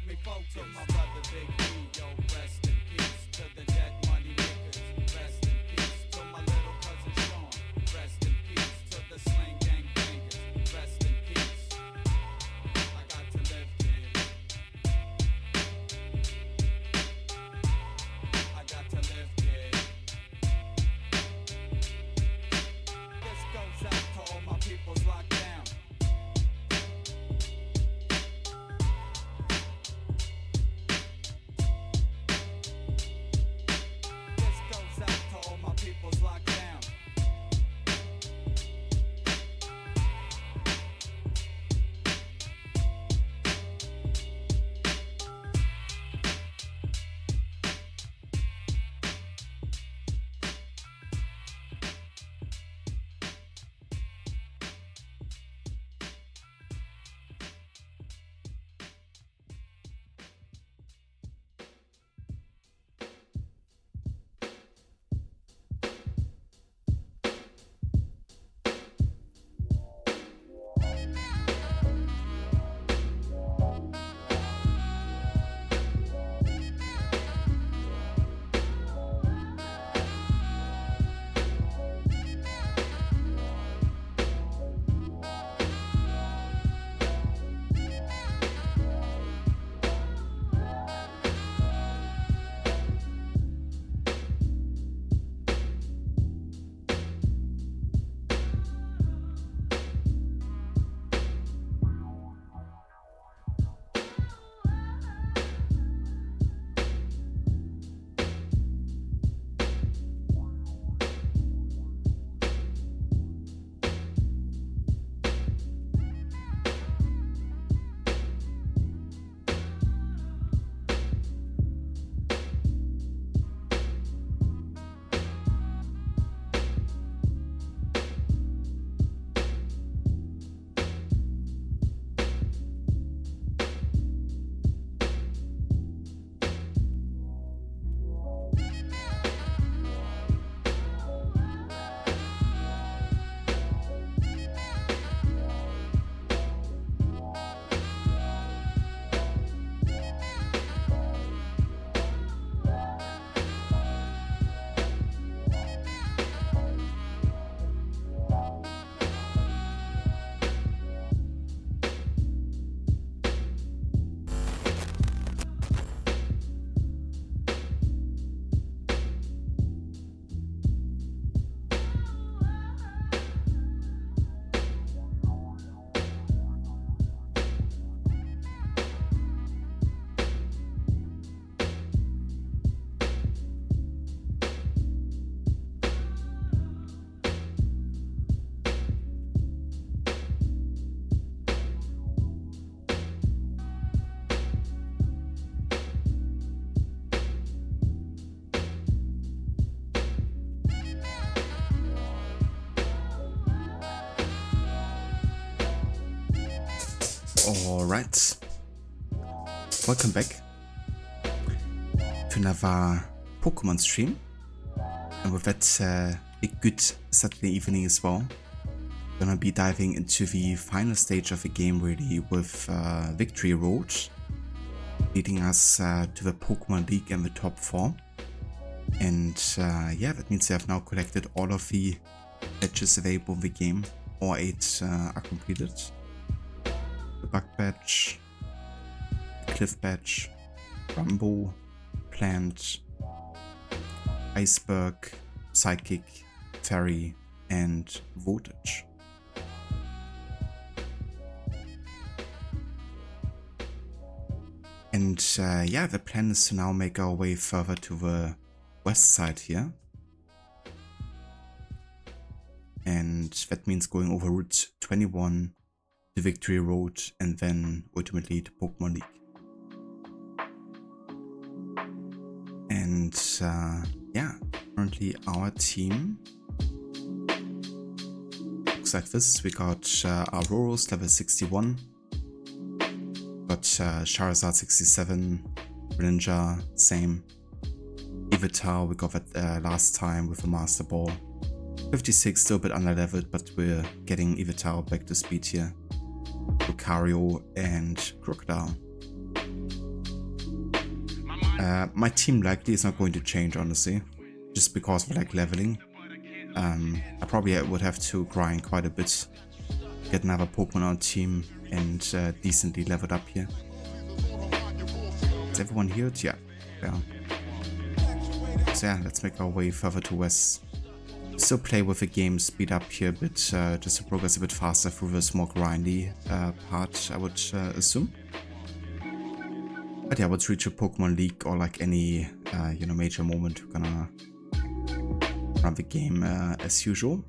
me focus. To my brother Big E, yo, rest in peace. To the dead money makers, rest in peace. To my little cousin Sean, rest in peace. To the slang gang bangers, rest in peace. I got to live, kid. I got to live, kid. This goes out to all my peoples locked down. This goes out to all my peoples locked down. Alright, welcome back to another Pokemon stream, and with that a good Saturday evening as well. Gonna be diving into the final stage of the game really with Victory Road, leading us to the Pokemon League and the top 4. And yeah, that means we have now collected all of the badges available in the game. All 8 are completed. The Bug Badge, Cliff Badge, Rumbo, Plant, Iceberg, Psychic, Fairy, and Voltage. And yeah, the plan is to now make our way further to the west side here. And that means going over Route 21, the Victory Road, and then ultimately the Pokemon League. And yeah, currently our team looks like this. We got Auroros level 61, got Charizard 67, Greninja same, Yveltal we got that last time with a Master Ball, 56 still a bit underleveled, but we're getting Yveltal back to speed here, Lucario and Crocodile. My team likely is not going to change, honestly, just because of like leveling. I probably would have to grind quite a bit, get another Pokemon on team, and decently leveled up here. Is everyone healed? Yeah. So yeah, let's make our way further to west. Still play with the game speed up here a bit, just to progress a bit faster through this more grindy part, I would assume. But yeah, let's reach a Pokemon League or like any, major moment. We're gonna run the game as usual.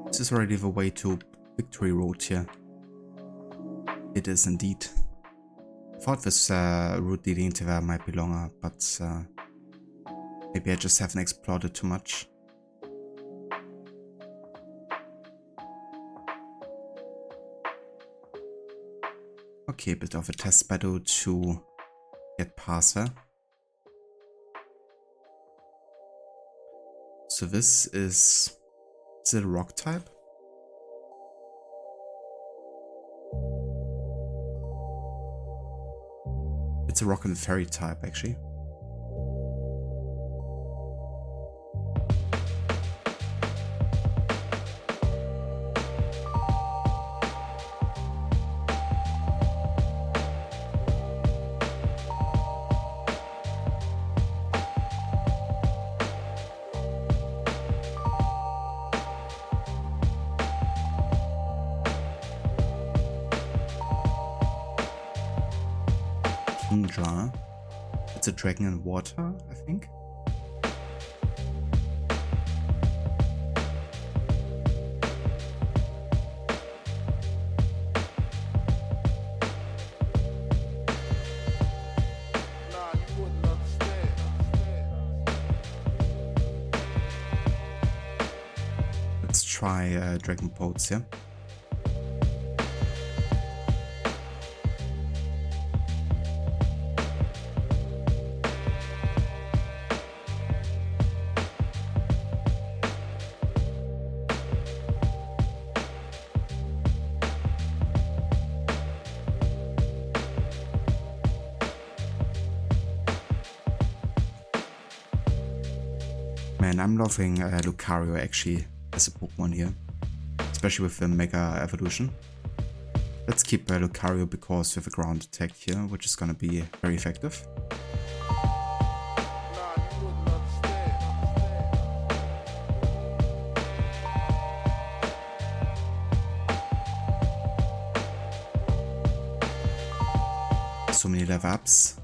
This is already the way to Victory Road here. It is indeed. I thought this route leading to there might be longer, but maybe I just haven't explored it too much. Okay, a bit of a test battle to get past there. So this is it a rock type? It's a rock and fairy type, actually. Kingdra. It's a dragon in water, I think. Let's try Dragon Boats here. Man, I'm loving Lucario actually as a Pokemon here, especially with the Mega Evolution. Let's keep Lucario because we have a ground attack here, which is gonna be very effective. So many level ups.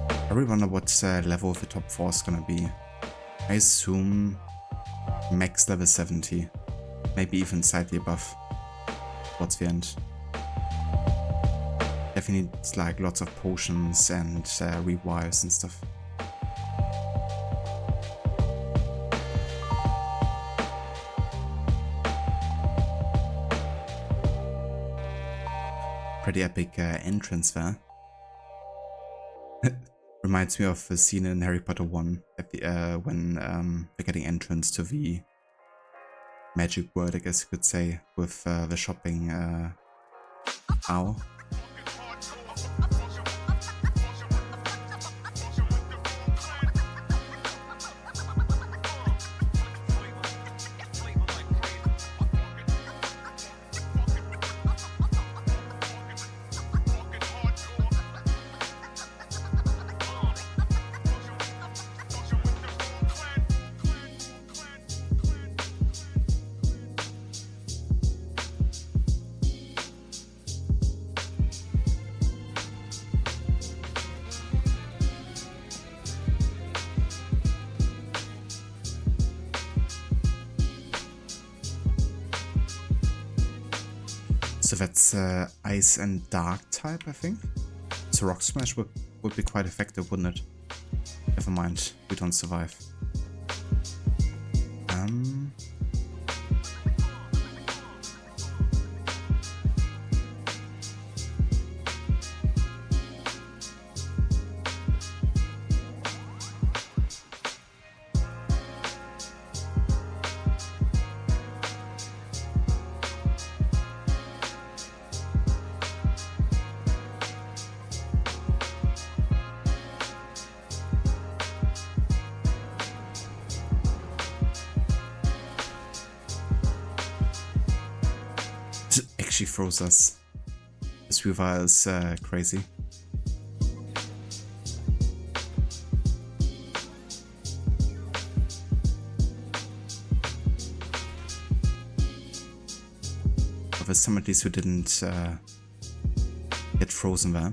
I really wonder what level of the top 4 is gonna be. I assume max level 70, maybe even slightly above towards the end. Definitely it's like lots of potions and rewires and stuff. Pretty epic entrance there. Reminds me of the scene in Harry Potter 1 at the, when they're getting entrance to the magic world, I guess you could say, with the shopping owl. So that's Ice and Dark type, I think. So Rock Smash would be quite effective, wouldn't it? Never mind, we don't survive. Actually froze us. This Weaver is crazy. But there's some at least who didn't get frozen there.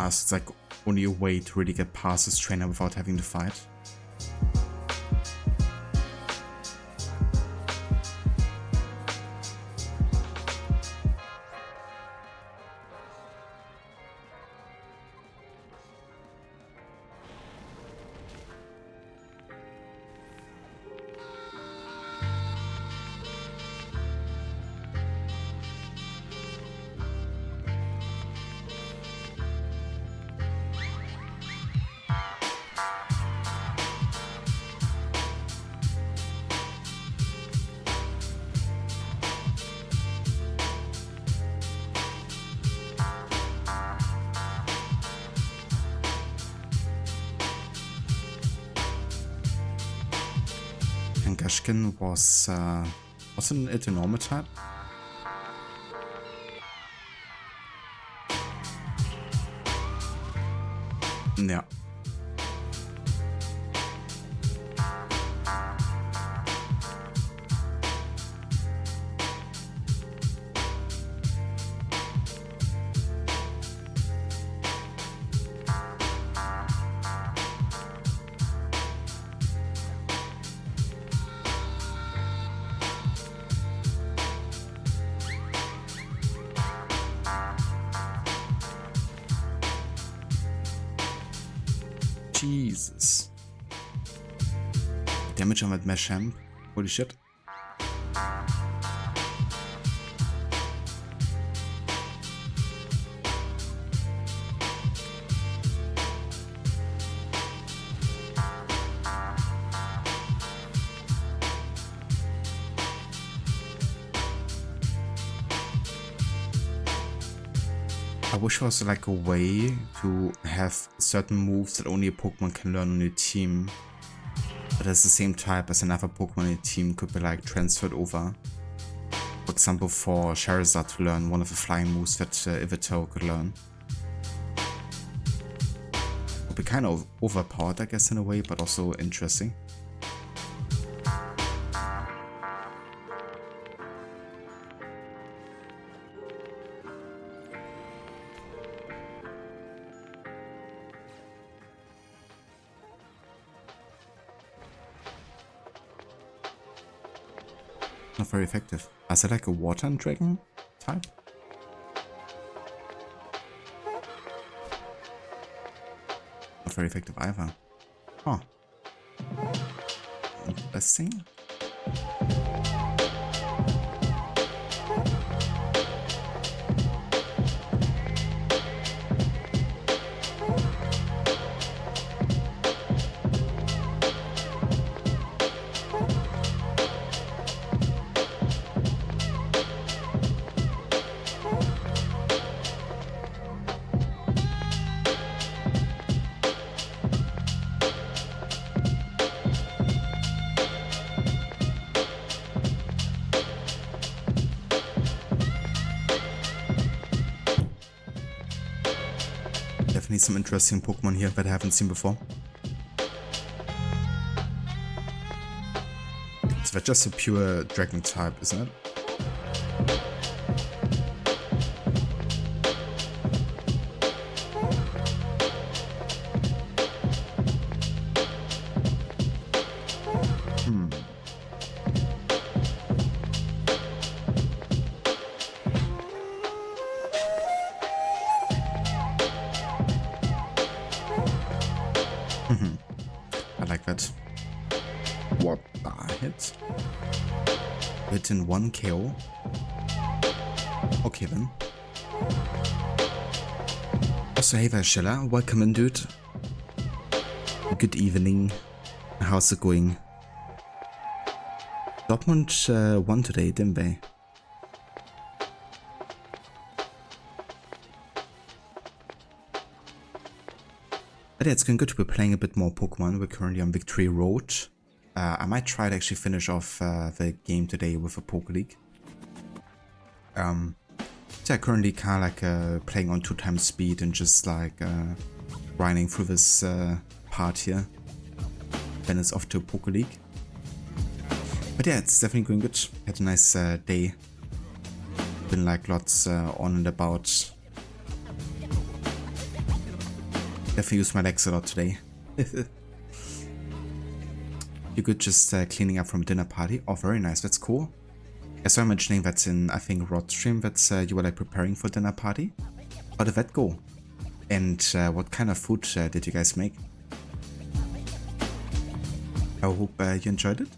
So it's like only a way to really get past this trainer without having to fight. Gashkin wasn't it a normal type? Yeah. Jesus. Damage on that Meshamp. Holy shit. I wish there was like a way to have certain moves that only a Pokemon can learn on your team, but as the same type as another Pokemon in your team could be like transferred over. For example, for Charizard to learn one of the flying moves that Ivysaur could learn. Would be kind of overpowered, I guess, in a way, but also interesting. Not very effective. Is it like a water and dragon type? Not very effective either. Huh. Interesting. some interesting Pokemon here that I haven't seen before. So that's just a pure Dragon type, isn't it? I like that. What the hit? Written 1 KO. Okay then. Also, hey there, Shella. Welcome in, dude. Good evening. How's it going? Dortmund won today, didn't they? But yeah, it's going good to be playing a bit more Pokemon. We're currently on Victory Road. I might try to actually finish off the game today with a Poke League. So yeah, currently kind of like playing on 2x speed and just like grinding through this part here. Then it's off to Poke League. But yeah, it's definitely going good. Had a nice day. Been like lots on and about. Definitely use my legs a lot today. You're good just cleaning up from dinner party. Oh, very nice. That's cool. Yeah, so I'm mentioning that's in, I think, Rod stream. That's you were like preparing for dinner party. How did that go? And what kind of food did you guys make? I hope you enjoyed it.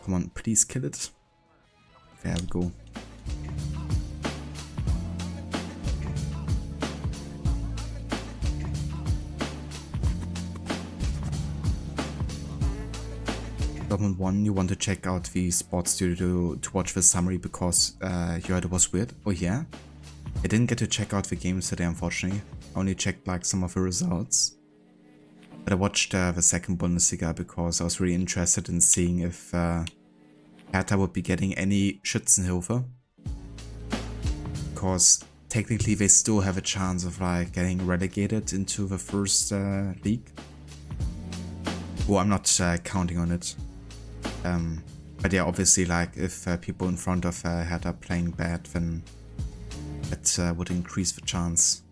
Come on, please kill it. There we go. Dortmund 1, you want to check out the sports studio to watch the summary because you heard it was weird? Oh yeah? I didn't get to check out the games today, unfortunately. I only checked like some of the results. But I watched the second Bundesliga because I was really interested in seeing if Hertha would be getting any Schützenhilfe. Because technically they still have a chance of like getting relegated into the first league. Well, I'm not counting on it. But yeah, obviously, like if people in front of Hertha playing bad, then that would increase the chance.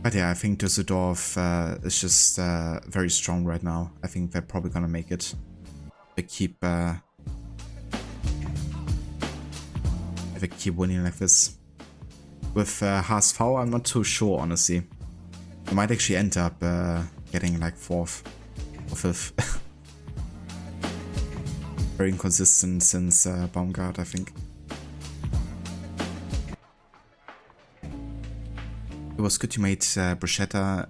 But yeah, I think Düsseldorf is just very strong right now. I think they're probably gonna make it. They keep winning like this. With HSV, I'm not too sure, honestly. I might actually end up getting like 4th or 5th. Very inconsistent since Baumgart, I think. It was good you made bruschetta,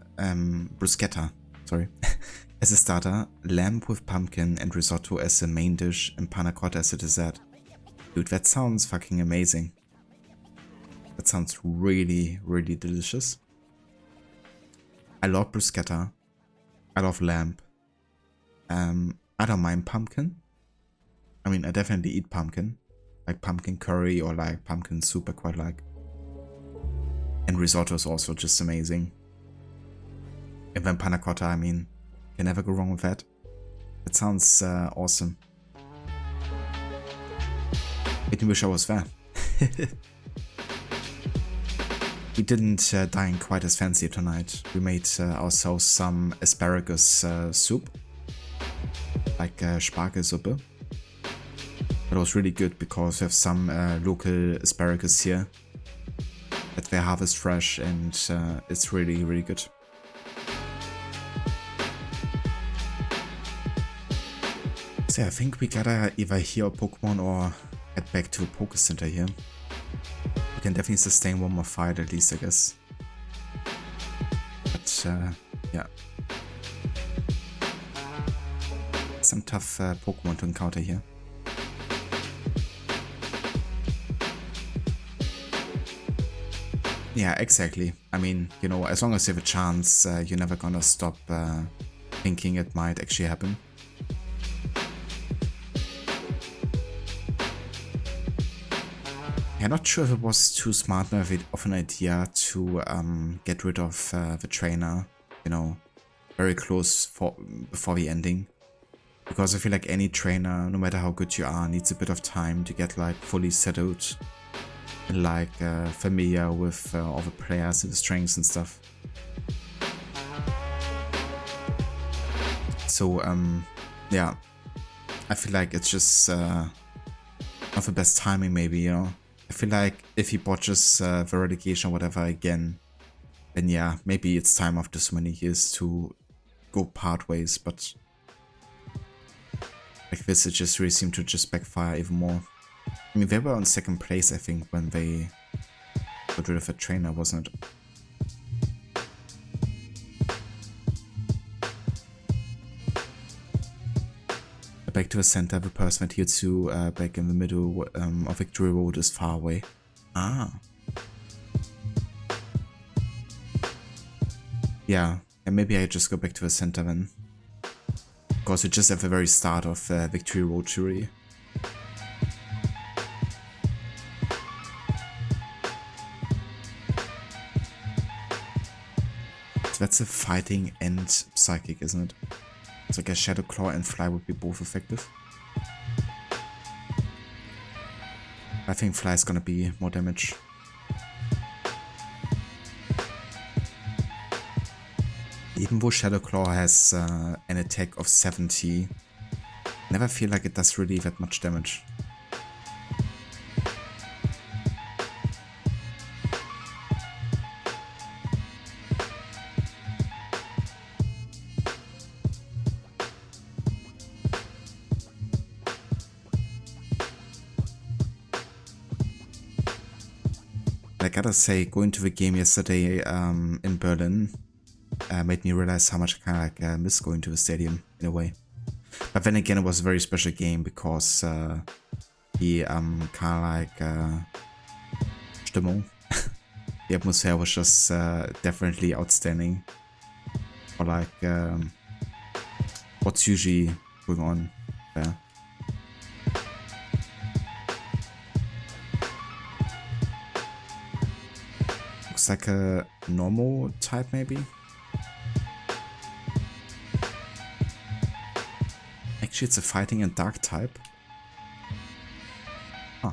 sorry, as a starter, lamb with pumpkin and risotto as a main dish, and panna cotta as a dessert. Dude, that sounds fucking amazing. That sounds really, really delicious. I love bruschetta. I love lamb. I don't mind pumpkin. I mean, I definitely eat pumpkin. Like pumpkin curry or like pumpkin soup I quite like. And risotto is also just amazing. And then panna cotta, I mean, can never go wrong with that. It sounds awesome. I wish I was there. We didn't dine quite as fancy tonight. We made ourselves some asparagus soup. Like Spargelsuppe. But it was really good because we have some local asparagus here. That they harvest fresh and it's really, really good. So yeah, I think we gotta either heal a Pokemon or head back to a Poke Center here. We can definitely sustain one more fight at least, I guess. But yeah. Some tough Pokemon to encounter here. Yeah, exactly. I mean, you know, as long as you have a chance, you're never gonna stop thinking it might actually happen. I'm not sure if it was too smart of an idea to get rid of the trainer, you know, very close before the ending. Because I feel like any trainer, no matter how good you are, needs a bit of time to get like fully settled and like familiar with all the players and the strengths and stuff. So yeah, I feel like it's just not the best timing maybe, you know. I feel like if he botches the relegation or whatever again, then yeah, maybe it's time after so many years to go part ways, but like this, it just really seemed to just backfire even more. I mean, they were on second place, I think, when they got rid of a trainer, wasn't it? Back to the center, the person that heals you back in the middle of Victory Road is far away. Ah. Yeah, and maybe I just go back to the center then. Because we're just at the very start of Victory Road Jury. So that's a fighting and psychic, isn't it? So I guess Shadow Claw and Fly would be both effective. I think Fly is gonna be more damage. Even though Shadow Claw has an attack of 70, I never feel like it does really that much damage. I gotta say, going to the game yesterday in Berlin made me realize how much I kind of like miss going to the stadium in a way. But then again, it was a very special game because the kind of like Stimmung, the atmosphere was just definitely outstanding for like what's usually going on there. Looks like a normal type maybe. Actually, it's a fighting and dark type. Huh.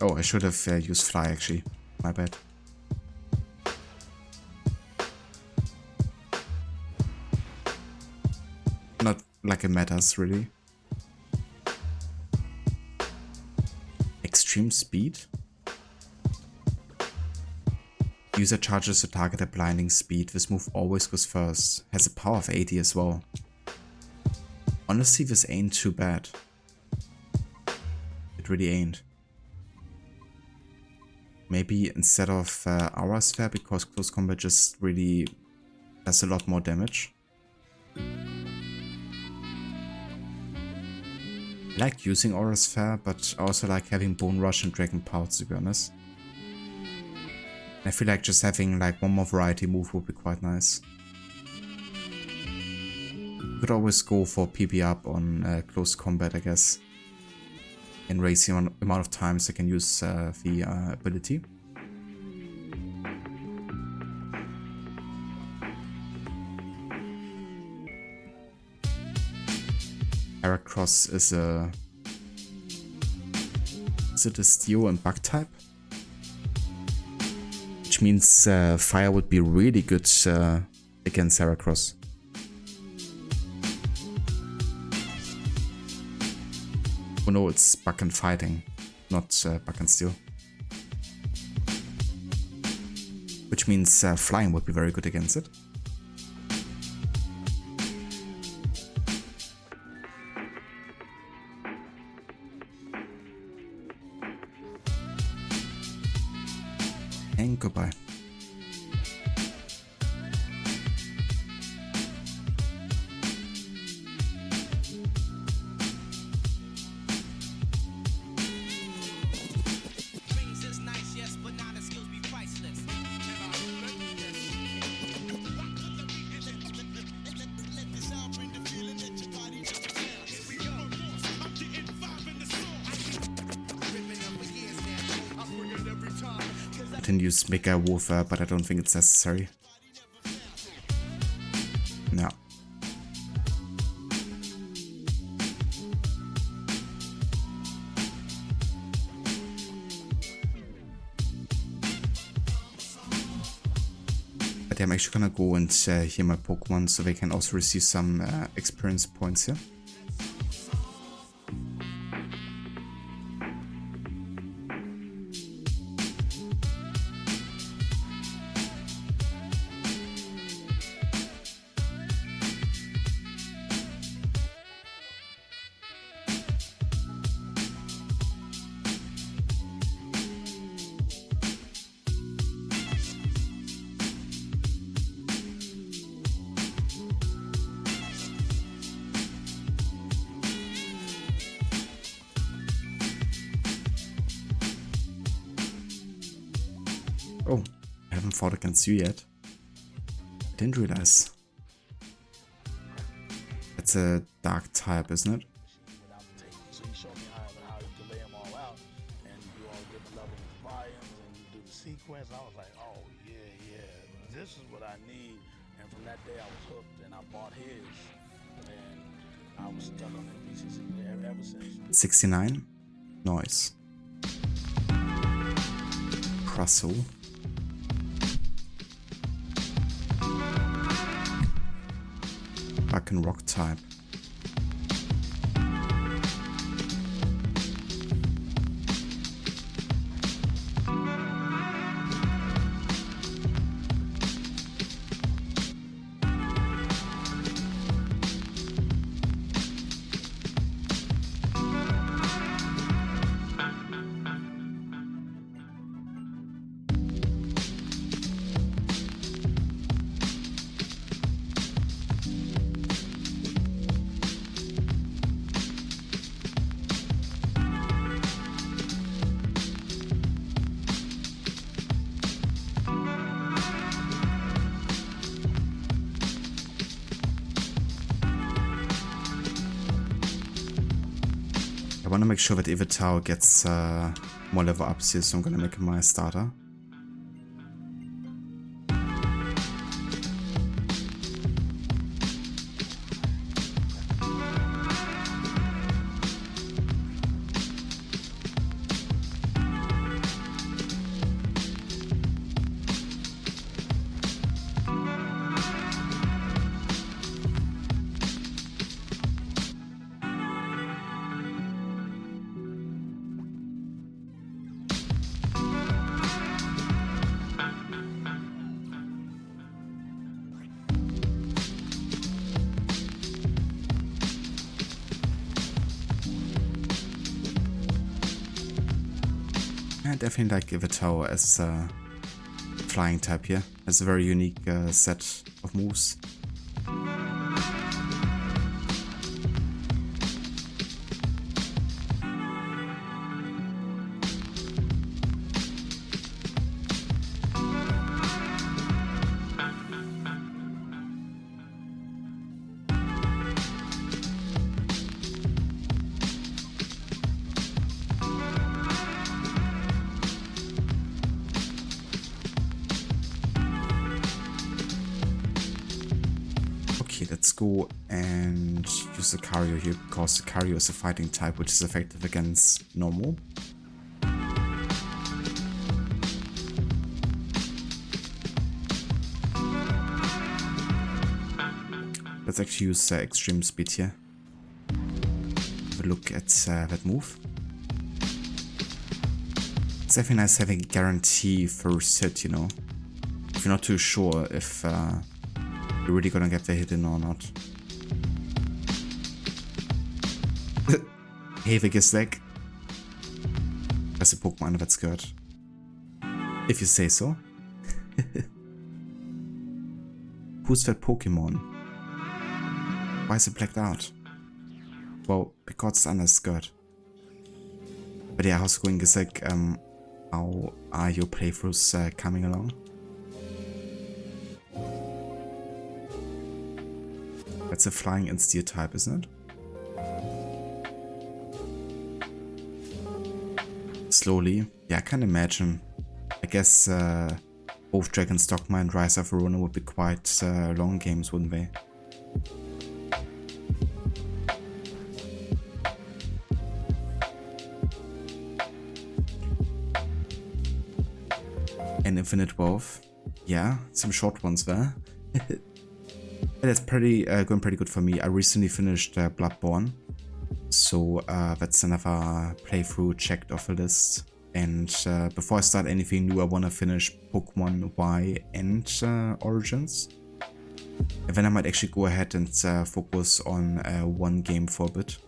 Oh, I should have used Fly actually. My bad. Not like it matters really. Extreme speed. User charges the target at blinding speed. This move always goes first. Has a power of 80 as well. Honestly, this ain't too bad. It really ain't. Maybe instead of Aura Sphere, because close combat just really does a lot more damage. I like using Aura Sphere, but I also like having Bone Rush and Dragon Pout, to be honest. I feel like just having like one more variety move would be quite nice. You could always go for PB up on close combat, I guess. And raise the amount of times I can use the ability. Heracross is a... Is it a Steel and Bug type? Which means Fire would be really good against Heracross. Oh no, it's Bug and Fighting, not Bug and Steel. Which means Flying would be very good against it. And goodbye. can use Mega Warfare, but I don't think it's necessary. No. But yeah, I'm actually gonna go and heal my Pokemon so they can also receive some experience points here. Oh, I haven't fought against you yet. I didn't realize. It's a dark type, isn't it? So you showed me how you can lay them all out, and you do all different levels of volumes, and you do the sequence. I was like, oh yeah, this is what I need. And from that day, I was hooked, and I bought his, and I was stuck on that VCC ever since. 69. Nice. Russell. Bug and rock type. I want to make sure that Ivetau gets more level ups here, so I'm gonna make him my starter. I definitely like Ivetau as a flying type here. Has a very unique set of moves. Let's go and use the Lucario here, because Lucario is a fighting type which is effective against normal. Let's actually use extreme speed here. Have a look at that move. It's definitely nice having a guarantee first hit, you know. If you're not too sure if you're really gonna get the hit in or not. Havik is like. That's a Pokemon that's good. If you say so. Who's that Pokemon? Why is it blacked out? Well, because it's under skirt. But yeah, how's it going, Gisek? How are your playthroughs coming along? That's a flying and steel type, isn't it? Slowly. Yeah, I can imagine. I guess both Dragon's Dogma and Rise of Verona would be quite long games, wouldn't they? And Infinite Wealth. Yeah, some short ones there. That's pretty going pretty good for me. I recently finished Bloodborne, so that's another playthrough checked off the list. And before I start anything new, I want to finish Pokemon Y and Origins. And then I might actually go ahead and focus on one game for a bit.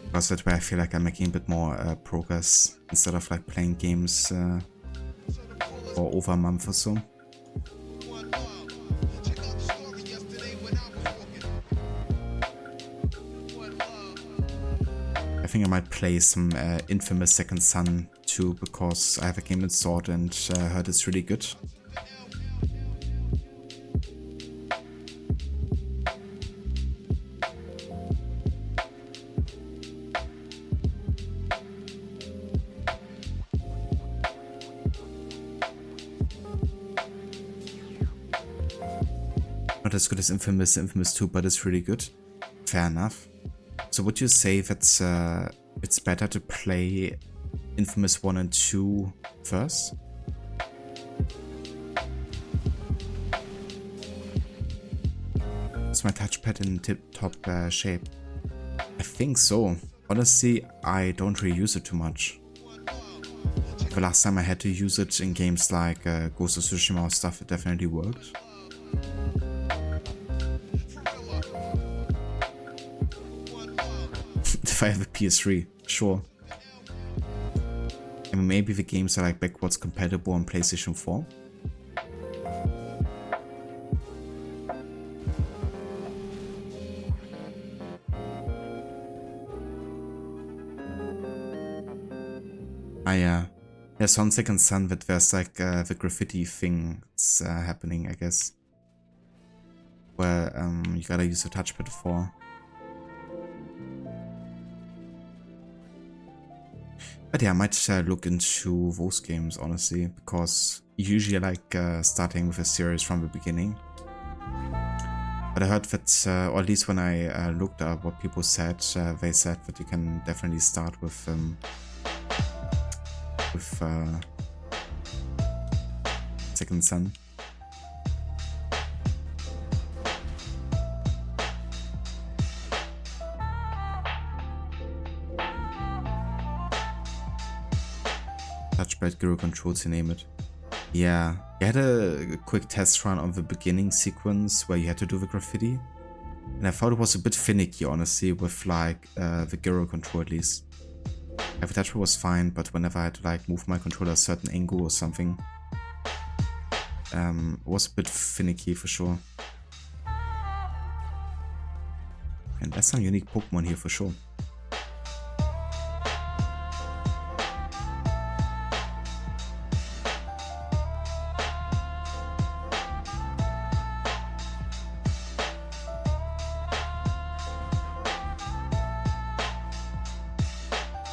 Because that's where I feel like I'm making a bit more progress instead of like playing games for over a month or so. I think I might play some Infamous Second Son too, because I have a game installed and heard it's really good. Not as good as Infamous 2, but it's really good. Fair enough. So would you say that it's better to play Infamous 1 and 2 first? Is my touchpad in tip-top shape? I think so. Honestly, I don't really use it too much. The last time I had to use it in games like Ghost of Tsushima or stuff, it definitely worked. If I have a PS3, sure. I mean, maybe the games are like backwards compatible on PlayStation 4. There's one Second Son that there's like the graffiti things happening, I guess. Where you gotta use a touchpad for. But yeah, I might look into those games, honestly, because usually I like starting with a series from the beginning. But I heard that, or at least when I looked at what people said, they said that you can definitely start with Second Son. Touchpad, gyro controls, you name it. Yeah, I had a quick test run on the beginning sequence where you had to do the graffiti. And I thought it was a bit finicky, honestly, with like the gyro control at least. The touchpad was fine, but whenever I had to like move my controller a certain angle or something, it was a bit finicky for sure. And that's some unique Pokemon here for sure.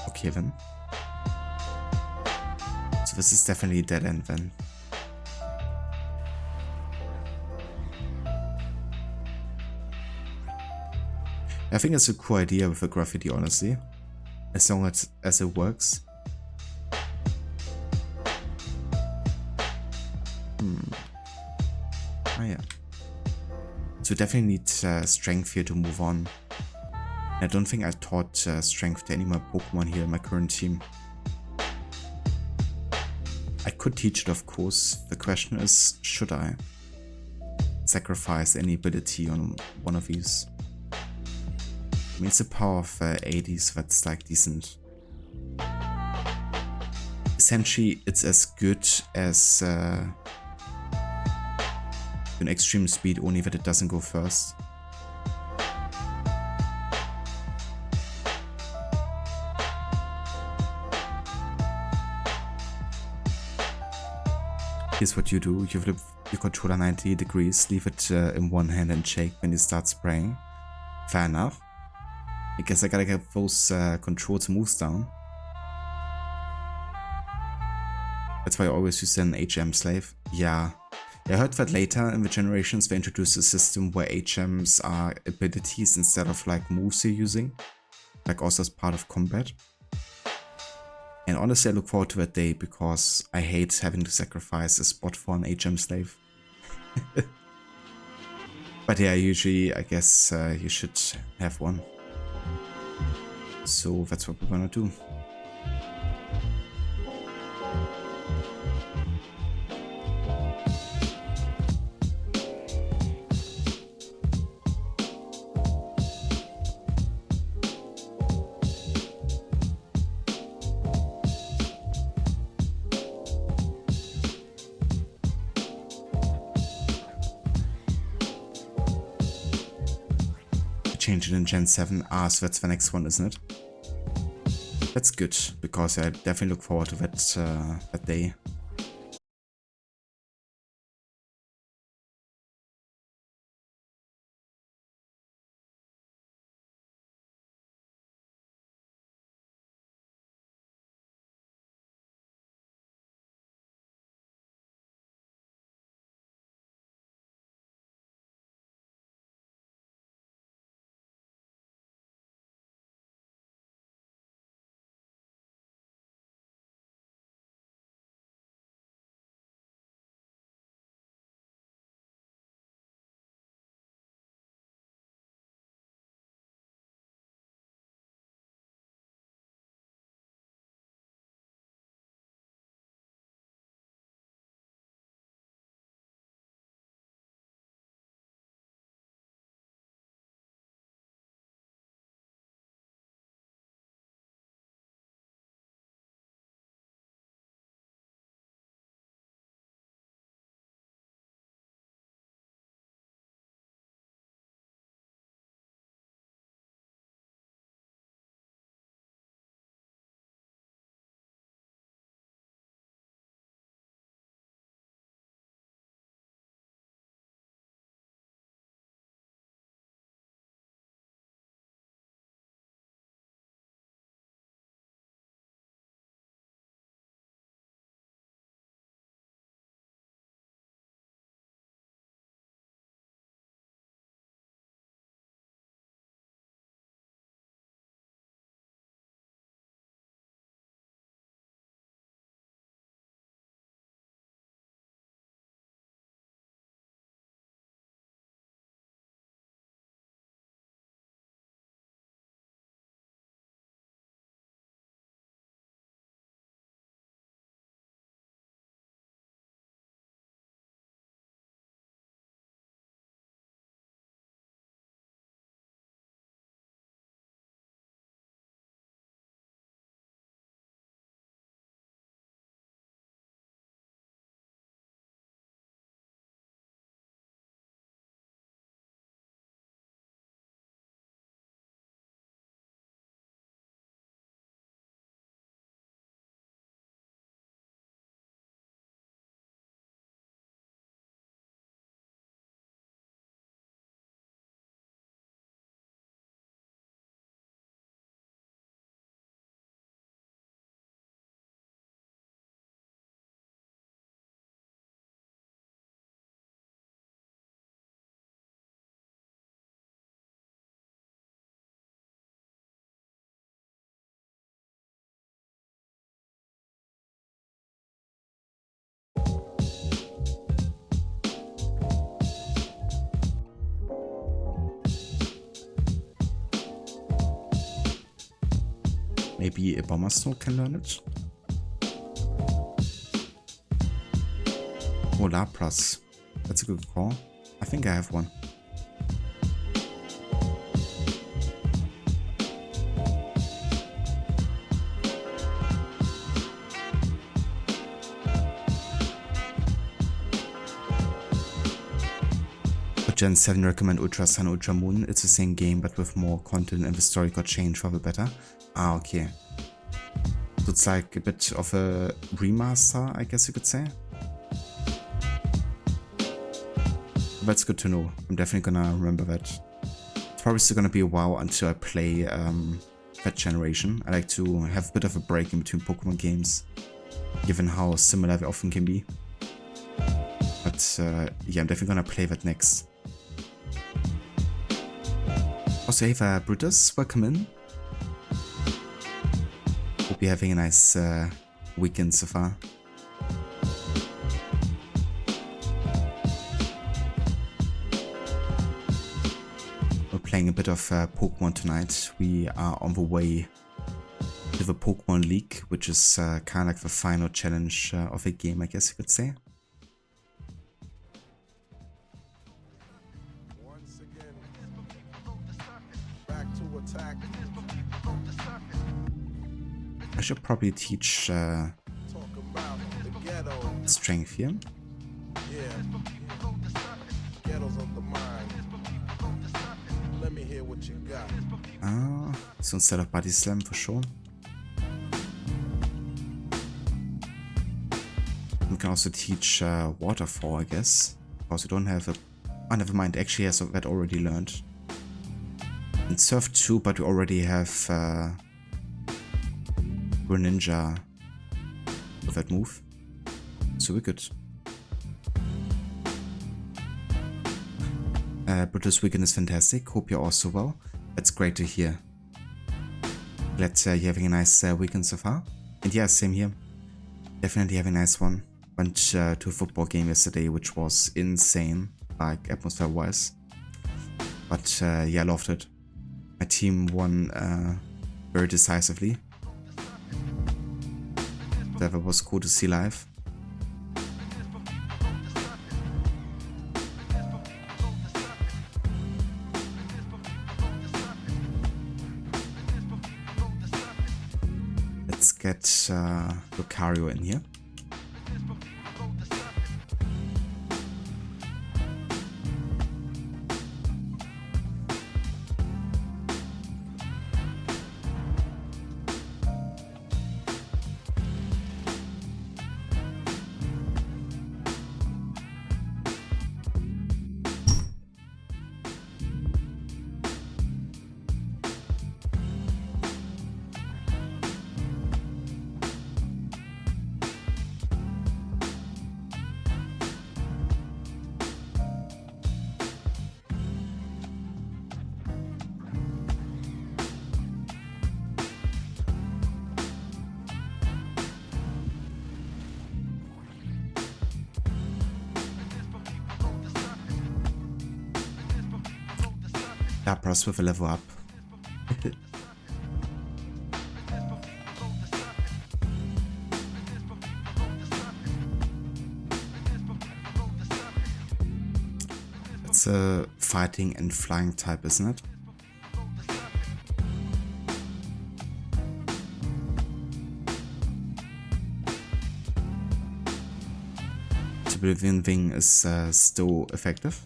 Okay then. So this is definitely a dead end then. I think it's a cool idea with the graffiti, honestly. As long as it works. Oh yeah. So you definitely need strength here to move on. I don't think I taught strength to any of my Pokemon here in my current team. I could teach it, of course. The question is, should I sacrifice any ability on one of these? I mean, it's a power of 80, so that's like decent. Essentially, it's as good as an extreme speed, only that it doesn't go first. Here's what you do. You flip your controller 90 degrees, leave it in one hand and shake when you start spraying. Fair enough. I guess I gotta get those controls moves down. That's why I always use an HM slave. Yeah. I heard that later in the generations they introduced a system where HMs are abilities instead of like moves you're using. Like also as part of combat. And honestly I look forward to that day because I hate having to sacrifice a spot for an HM slave. But yeah, usually I guess you should have one. So that's what we're gonna do. Change it in Gen 7. Ah, so that's the next one, isn't it? That's good, because I definitely look forward to that day. Maybe a Bomber Snow can learn it? Oh, Lapras. That's a good call. I think I have one. For Gen 7 recommend Ultra Sun, Ultra Moon. It's the same game but with more content and the story got changed for the better. Ah, okay. So it's like a bit of a remaster, I guess you could say. That's good to know. I'm definitely gonna remember that. It's probably still gonna be a while until I play that generation. I like to have a bit of a break in between Pokemon games. given how similar they often can be. But yeah, I'm definitely gonna play that next. Also, hey, Brutus, welcome in. Hope you're having a nice weekend so far. We're playing a bit of Pokemon tonight. We are on the way to the Pokemon League, which is kind of like the final challenge of the game, I guess you could say. Once again, back to attack. I should probably teach Talk about the ghetto. strength here. Yeah. Ghettos of the mind. Let me hear what you got. So instead of Body Slam for sure. We can also teach Waterfall, I guess. Because we don't have a... Oh, never mind. Actually, yes, that already learned. In Surf 2, but we already have Greninja with that move. So we're good. Brutus weekend is fantastic. Hope you're also well. That's great to hear. Glad you're having a nice weekend so far. And yeah, same here. Definitely having a nice one. Went to a football game yesterday, which was insane, like atmosphere-wise. But yeah, I loved it. My team won very decisively. That was cool to see live. Let's get Lucario in here. Lapras with a level up. It's a fighting and flying type, isn't it? Oblivion Wing is still effective.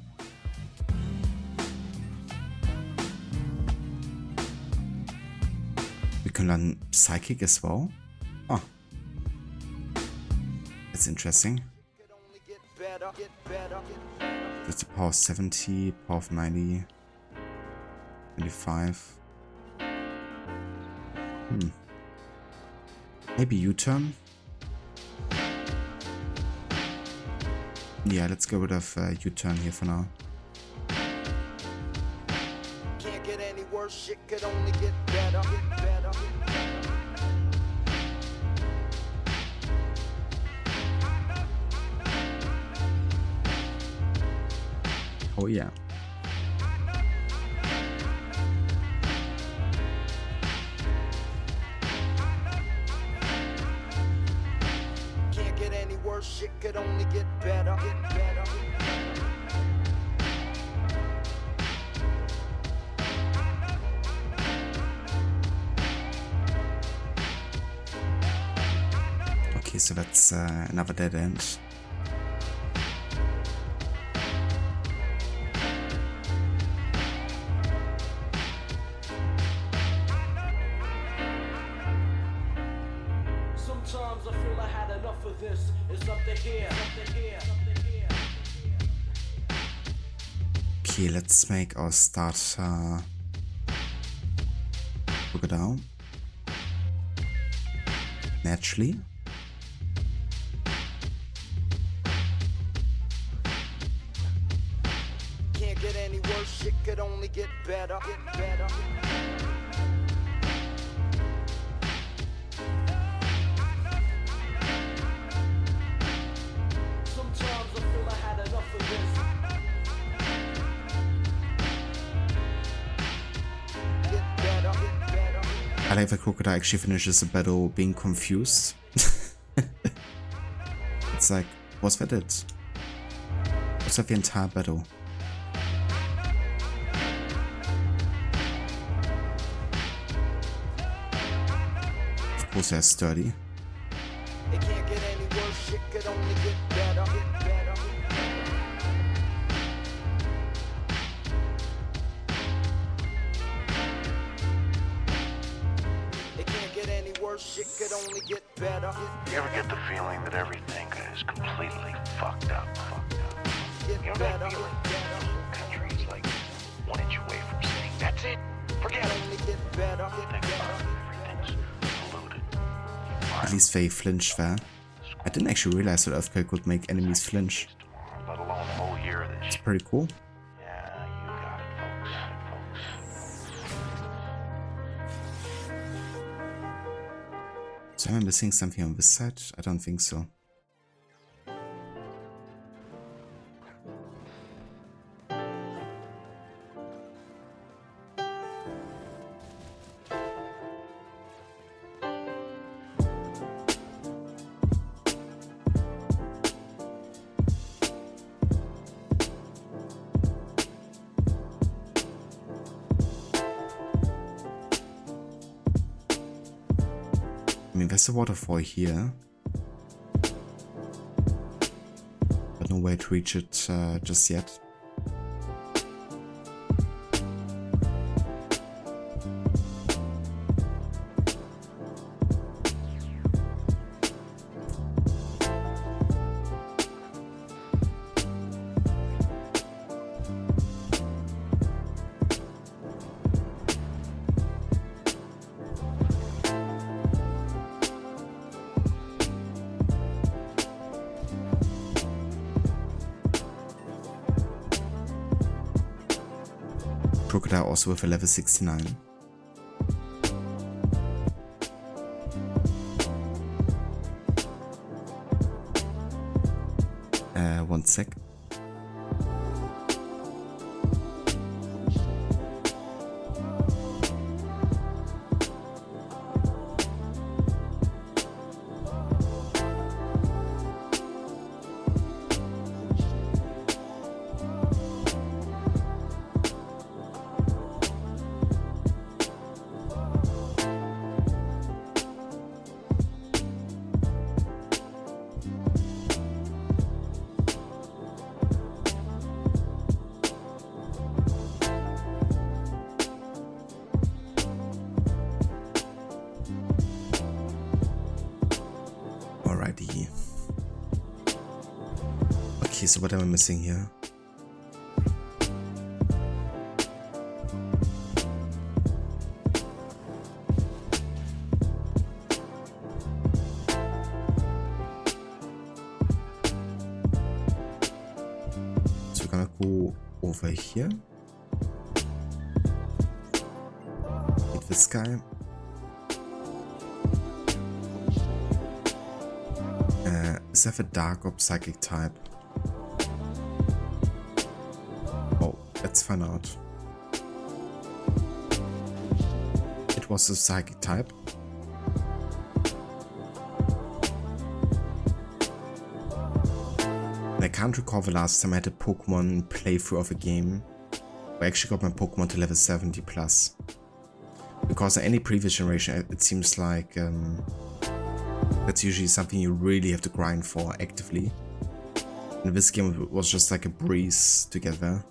We can learn Psychic as well. Oh, that's interesting. That's a power of 70, power of 90, 25. Maybe U-turn. Yeah, let's get rid of U-turn here for now. Can't get any worse, shit could only get better, get better. Oh yeah. Can't get any worse, shit could only get better, get better. Okay, so that's another dead end. Sometimes I feel I had enough of this. It's up to here, up to here, up to here. Okay, let's make our start go down. Naturally. can't get any worse, shit could only get better. Get better. Sometimes I feel I had enough of this. Get better. Get better. I like that Crocodile actually finishes the battle being confused. It's like, was that it? Was that the entire battle? Of course, they're sturdy. It can't get any worse, shit could only get better. Get better. It can't get any worse, shit could only get better. You ever get the feeling that everything is completely fucked up? Get You know better. that feeling? Get better. The whole country is like 1 inch away from saying, that's it, forget it. Only get better. Get Think about better. it, everything's polluted. At least they flinched there. I didn't actually realize that Earthquake would make enemies flinch. Let alone a whole year of this It's shit. pretty cool. Yeah, you got it, folks. So am I missing something on this side? I don't think so. I mean, there's a waterfall here, but no way to reach it just yet. Crocodile also with a level 69. One sec. Alrighty. Okay, so what am I missing here? So we're gonna go over here. Hit this guy. Is that a dark or psychic type? Oh, let's find out. It was a psychic type. And I can't recall the last time I had a Pokemon playthrough of a game where I actually got my Pokemon to level 70 plus. Because in any previous generation it seems like that's usually something you really have to grind for actively. In this game it was just like a breeze to get there.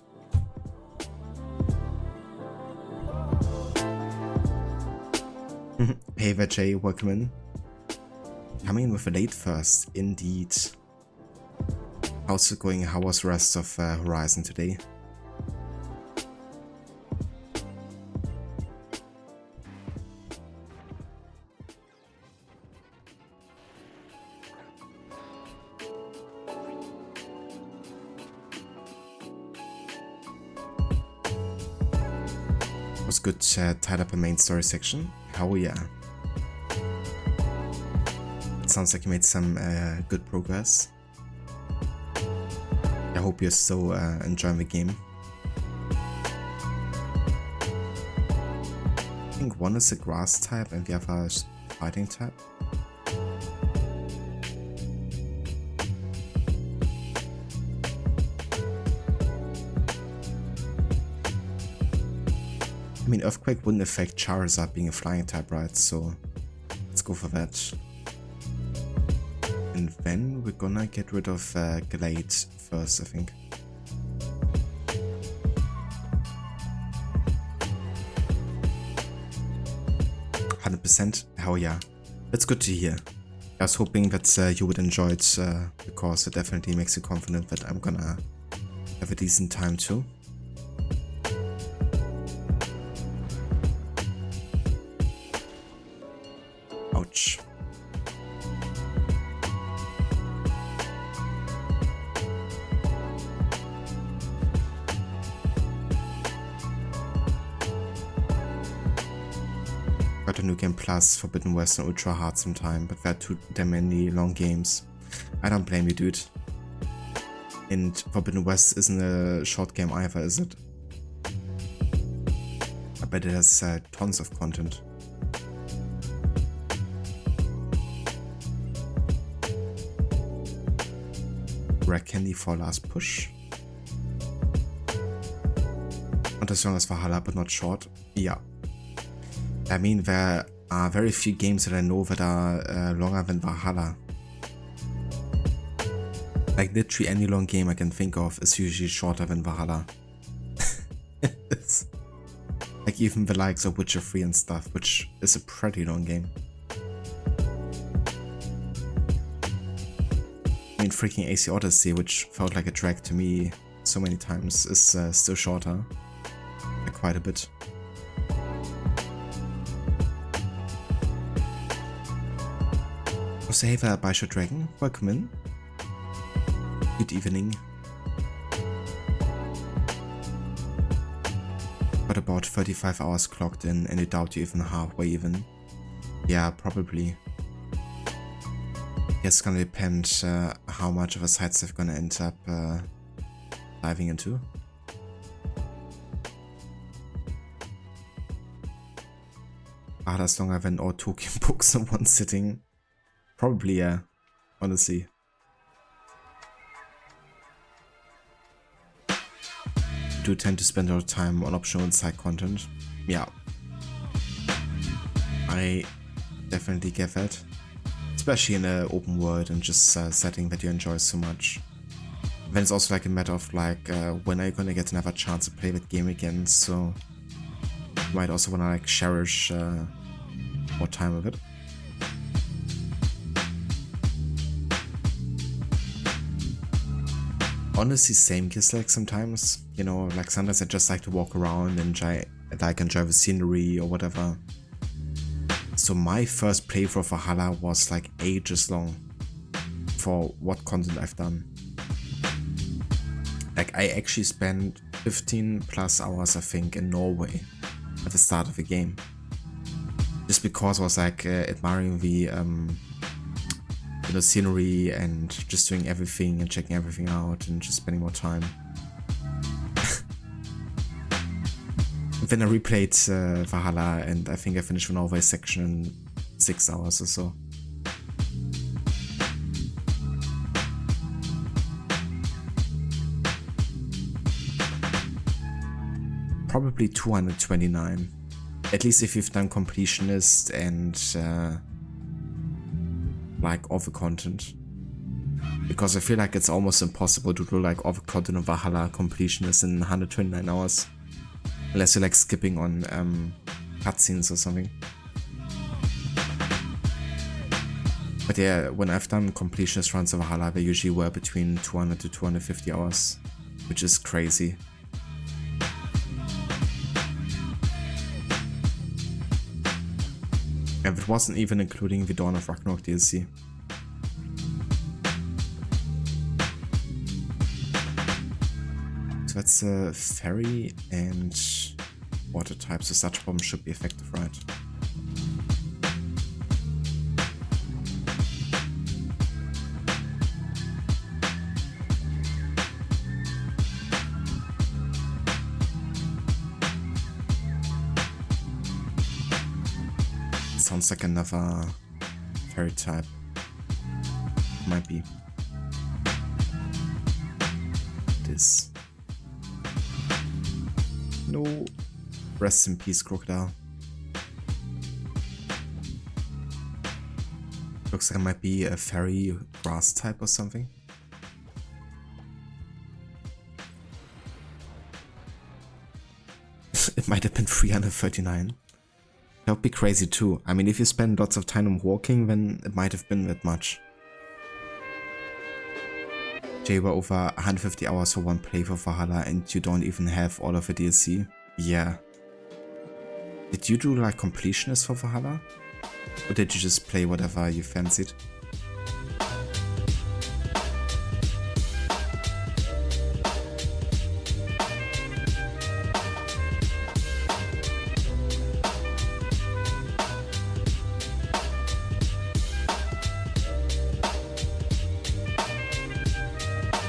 Hey there Jay, welcome in. Coming in with a late first, indeed. How's it going? How was the rest of Horizon today? Was good, tied up a main story section. Hell yeah. It sounds like you made some good progress. I hope you're still enjoying the game. I think one is a grass type and the other is fighting type. I mean, Earthquake wouldn't affect Charizard being a flying type, right? So let's go for that. And then we're gonna get rid of Glade first, I think. %, hell yeah. That's good to hear. I was hoping that you would enjoy it because it definitely makes you confident that I'm gonna have a decent time too. Ouch. Got a New Game Plus, Forbidden West and Ultra Hard sometime, but there are too damn many long games. I don't blame you, dude. And Forbidden West isn't a short game either, is it? I bet it has tons of content. Rare Candy for last push. Not as long as Valhalla, but not short. Yeah. I mean, there are very few games that I know that are longer than Valhalla. Like literally any long game I can think of is usually shorter than Valhalla. Like even the likes of Witcher 3 and stuff, which is a pretty long game. I mean, freaking AC Odyssey, which felt like a drag to me so many times, is still shorter. By quite a bit. Also, hey there, Baisha Dragon, welcome in. Good evening. Got about 35 hours clocked in, and I doubt you're even halfway even. Yeah, probably. It's gonna depend how much of a sites they're gonna end up diving into. That's longer than all Tolkien books in one sitting. Probably, yeah, honestly. I do tend to spend a lot of time on optional and side content. Yeah. I definitely get that. Especially in an open world and just setting that you enjoy so much. Then it's also like a matter of like, when are you gonna get another chance to play that game again, so you might also wanna like cherish more time with it. Honestly, same case like sometimes, you know, like sometimes I just like to walk around and enjoy the scenery or whatever. So my first playthrough of Valhalla was like ages long for what content I've done. Like I actually spent 15 plus hours I think in Norway at the start of the game. Just because I was like admiring the scenery and just doing everything and checking everything out and just spending more time. Then I replayed Valhalla and I think I finished the Norway section in 6 hours or so. Probably 229. At least if you've done completionist and like all the content. Because I feel like it's almost impossible to do like all the content of Valhalla completionist in 129 hours. Unless you're like skipping on cutscenes or something. But yeah, when I've done completionist runs of Valhalla, they usually were between 200 to 250 hours, which is crazy. And it wasn't even including the Dawn of Ragnarok DLC. So that's a ferry and water type, so such bomb should be effective, right? Sounds like another fairy type. Might be. This. No. Rest in peace, crocodile. Looks like it might be a fairy grass type or something. It might have been 339. That would be crazy too. I mean, if you spend lots of time on walking, then it might have been that much. Jay, were over 150 hours for one playthrough for Valhalla and you don't even have all of the DLC? Yeah. Did you do like completionist for Valhalla? Or did you just play whatever you fancied?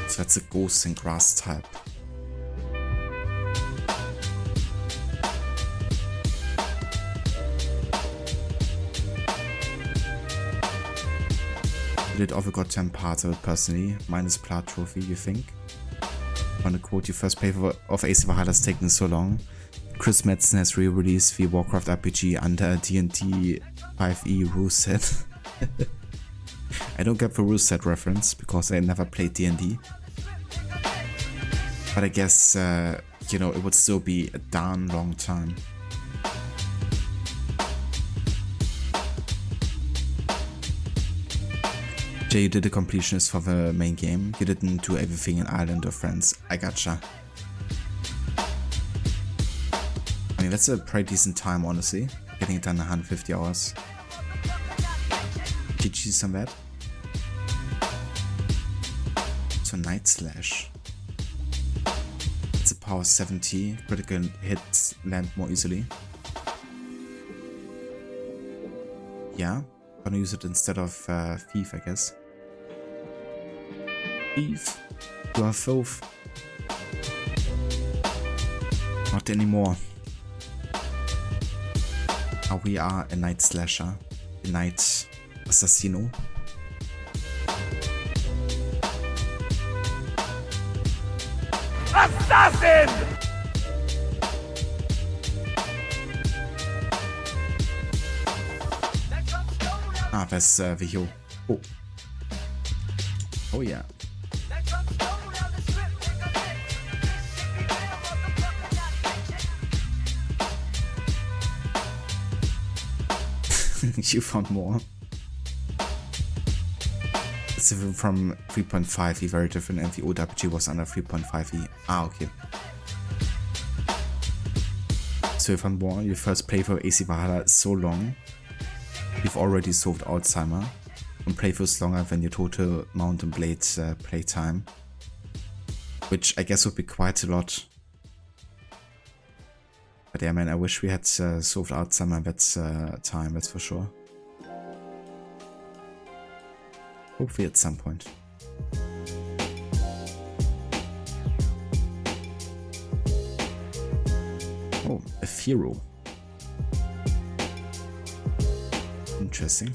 So that's a ghost and grass type. You did over got 10 parts of it personally, minus Plat Trophy, you think? On the quote, your first playthrough of AC Valhalla has taken so long. Chris Metzen has re-released the Warcraft RPG under a D&D 5e rule set. I don't get the rule set reference because I never played D&D. But I guess, you know, it would still be a darn long time. Jay, you did a completionist for the main game. You didn't do everything in Island of Friends. I gotcha. I mean, that's a pretty decent time, honestly. Getting it done in 150 hours. GG's on that. So Night Slash. It's a power 70. Critical hits land more easily. Yeah. Gonna use it instead of Thief, I guess. Thief, you are filth. Not anymore. Now we are a night slasher, a night assassino. Assassin! Ah, there's the hero. Oh. Oh yeah. You found more. It's different from 3.5e, very different, and the OWG was under 3.5e. Ah, okay. So you found more. Your first playthrough AC Valhalla is so long. You've already solved Alzheimer, and playthroughs longer than your total Mountain Blade playtime, which I guess would be quite a lot. But yeah, man, I wish we had solved Alzheimer that time, that's for sure. Hopefully at some point. Oh, a Firo. Interesting.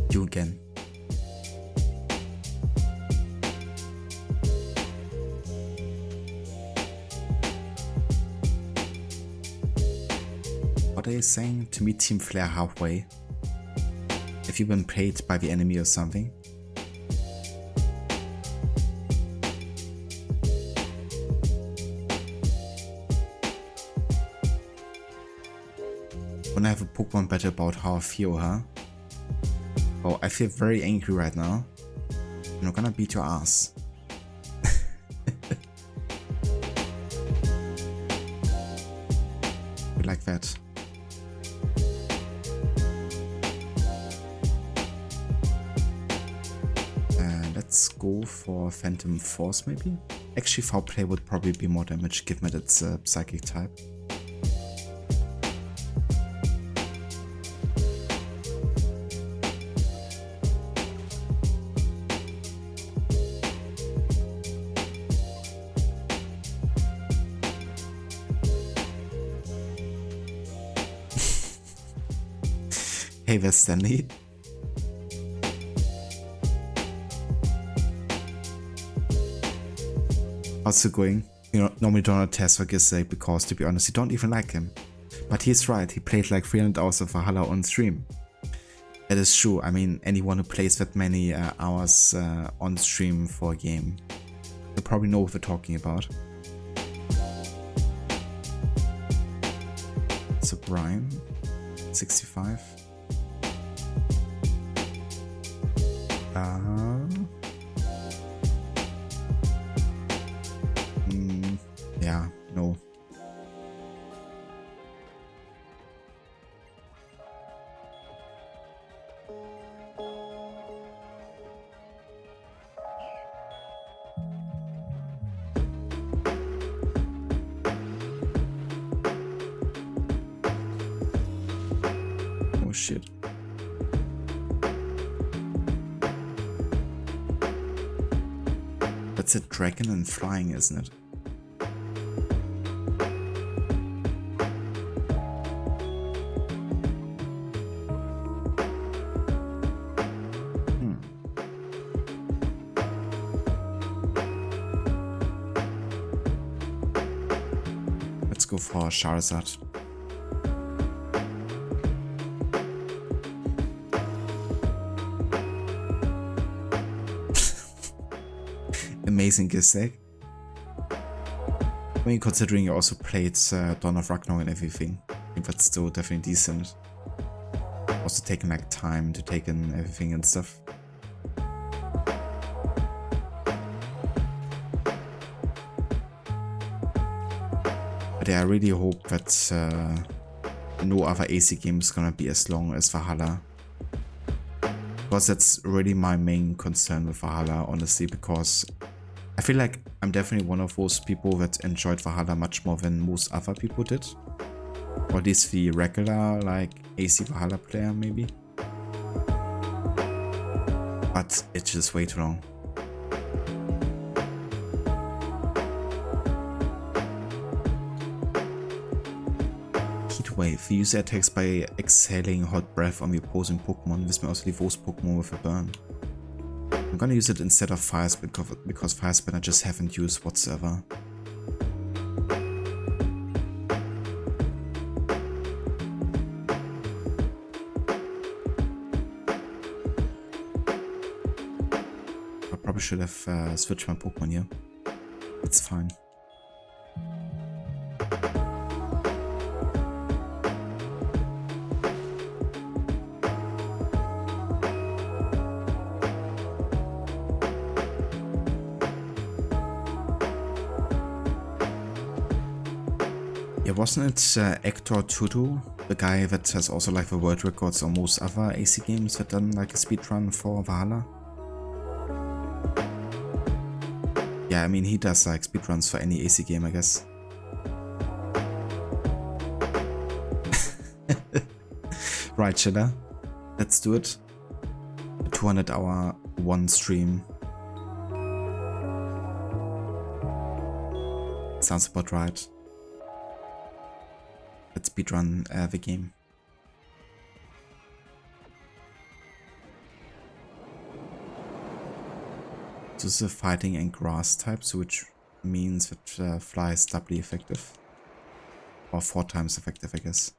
You again. What are you saying? To meet Team Flare halfway? Have you been paid by the enemy or something? Wanna have a Pokemon battle about how I feel, huh? Oh, I feel very angry right now. I'm not gonna beat your ass. Like that. Let's go for Phantom Force maybe. Actually, foul play would probably be more damage given that it's a psychic type. Hey, there's Stanley. How's it going? You know, normally don't test for Gisek because, to be honest, you don't even like him. But he's right, he played like 300 hours of Valhalla on stream. That is true. I mean, anyone who plays that many hours on stream for a game, you probably know what we're talking about. So Brian, 65. Yeah, no. Oh shit. That's a dragon and flying, isn't it? Let's go for Charizard. Amazing Gisek. I mean, considering you also played Dawn of Ragnarok and everything, I think that's still definitely decent. Also taking like time to take in everything and stuff. But yeah, I really hope that no other AC game is gonna be as long as Valhalla. Because that's really my main concern with Valhalla, honestly, because I feel like I'm definitely one of those people that enjoyed Valhalla much more than most other people did. Or at least the regular, like, AC Valhalla player, maybe. But it's just way too long. Heatwave. The user attacks by exhaling hot breath on the opposing Pokemon. This may also leave those Pokemon with a burn. I'm gonna use it instead of Fire Spin because Fire Spin I just haven't used whatsoever. I probably should have switched my Pokemon here. It's fine. Yeah, wasn't it Hector Tutu, the guy that has also like the world records on most other AC games that done like a speedrun for Valhalla? Yeah, I mean he does like speedruns for any AC game, I guess. Right, Chilla, let's do it. 200-hour one stream. Sounds about right. Let's speedrun the game. So this is a fighting and grass type, so which means that fly is doubly effective. Or 4 times effective, I guess.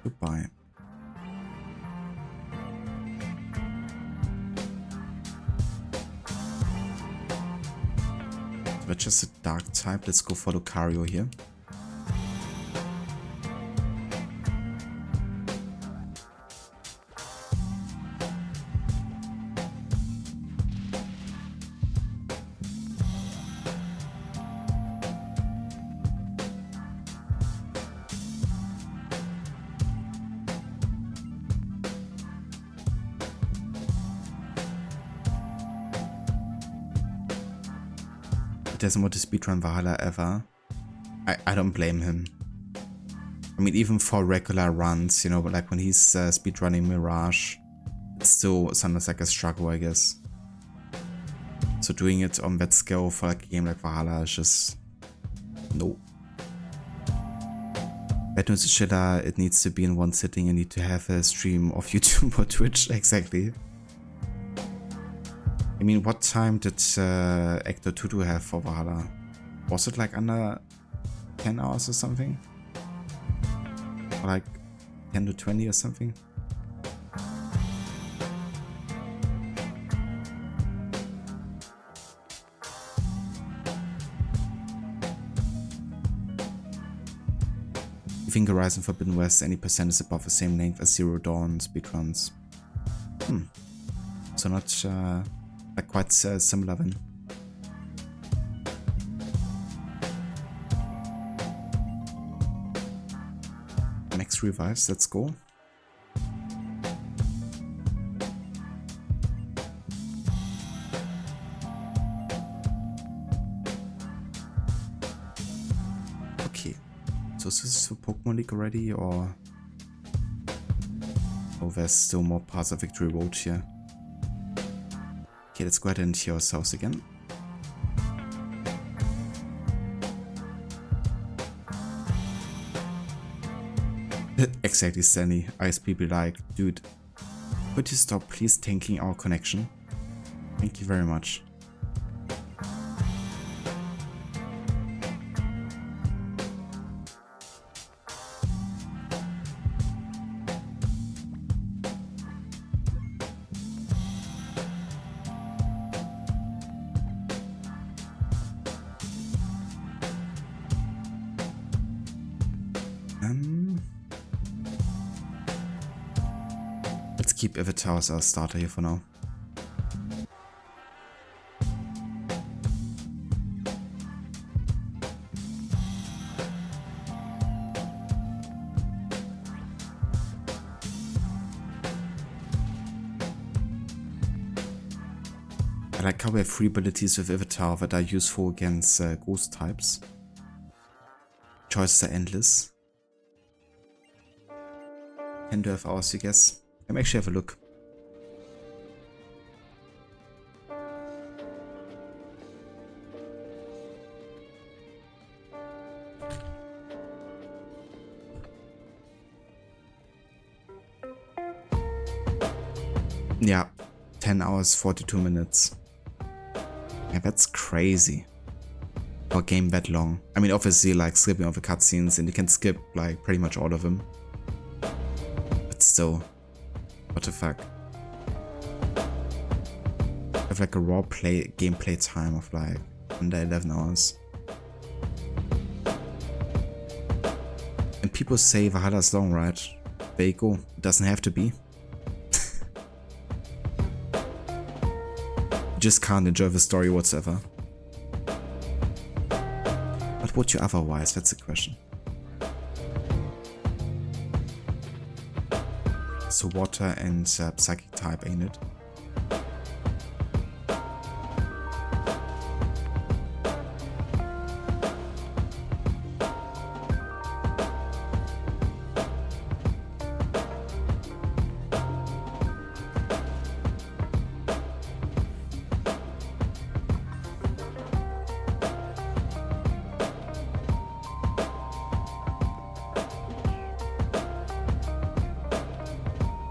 Goodbye. But just a dark type. Let's go for Lucario here. doesn't want to speedrun Valhalla ever, I don't blame him. I mean, even for regular runs, you know, like when he's speedrunning Mirage, it still sounds like a struggle, I guess. So doing it on that scale for like a game like Valhalla is just no. Bad News Chiller, it needs to be in one sitting. You need to have a stream of YouTube or Twitch, exactly. I mean, what time did Ecto Tutu have for Valhalla? Was it like under 10 hours or something? Or like 10 to 20 or something? You think Horizon Forbidden West any percent is above the same length as Zero Dawn speedruns? So not like quite similar then. Max revives, let's go. Okay, so is this for Pokemon League already, or oh, there's still more parts of Victory Road here. Okay, let's go ahead and heal ourselves again. Exactly, Stanley. ISP be like, dude, could you stop please tanking our connection? Thank you very much. Let's keep Avatar as our starter here for now. I like how we have free abilities with Avatar that are useful against ghost types. Choices are endless. 10 to 12 hours, I guess. Let me actually have a look. Yeah, 10 hours, 42 minutes. Yeah, that's crazy. For a game that long. I mean, obviously, like, skipping over cutscenes, and you can skip, like, pretty much all of them. But still, what the fuck? I have, like, a raw gameplay time of, like, under 11 hours. And people say Valhalla's long, right? There you go. It doesn't have to be. Just can't enjoy the story whatsoever. But would you otherwise? That's the question. So water and psychic type, ain't it?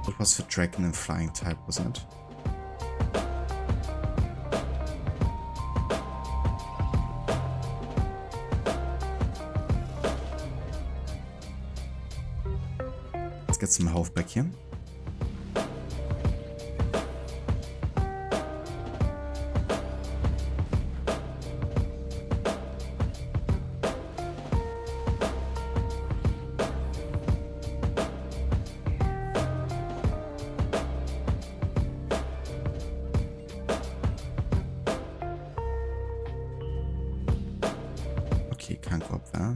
What was the dragon and flying type, wasn't it? Let's get some health back here. Okay, can't go up there.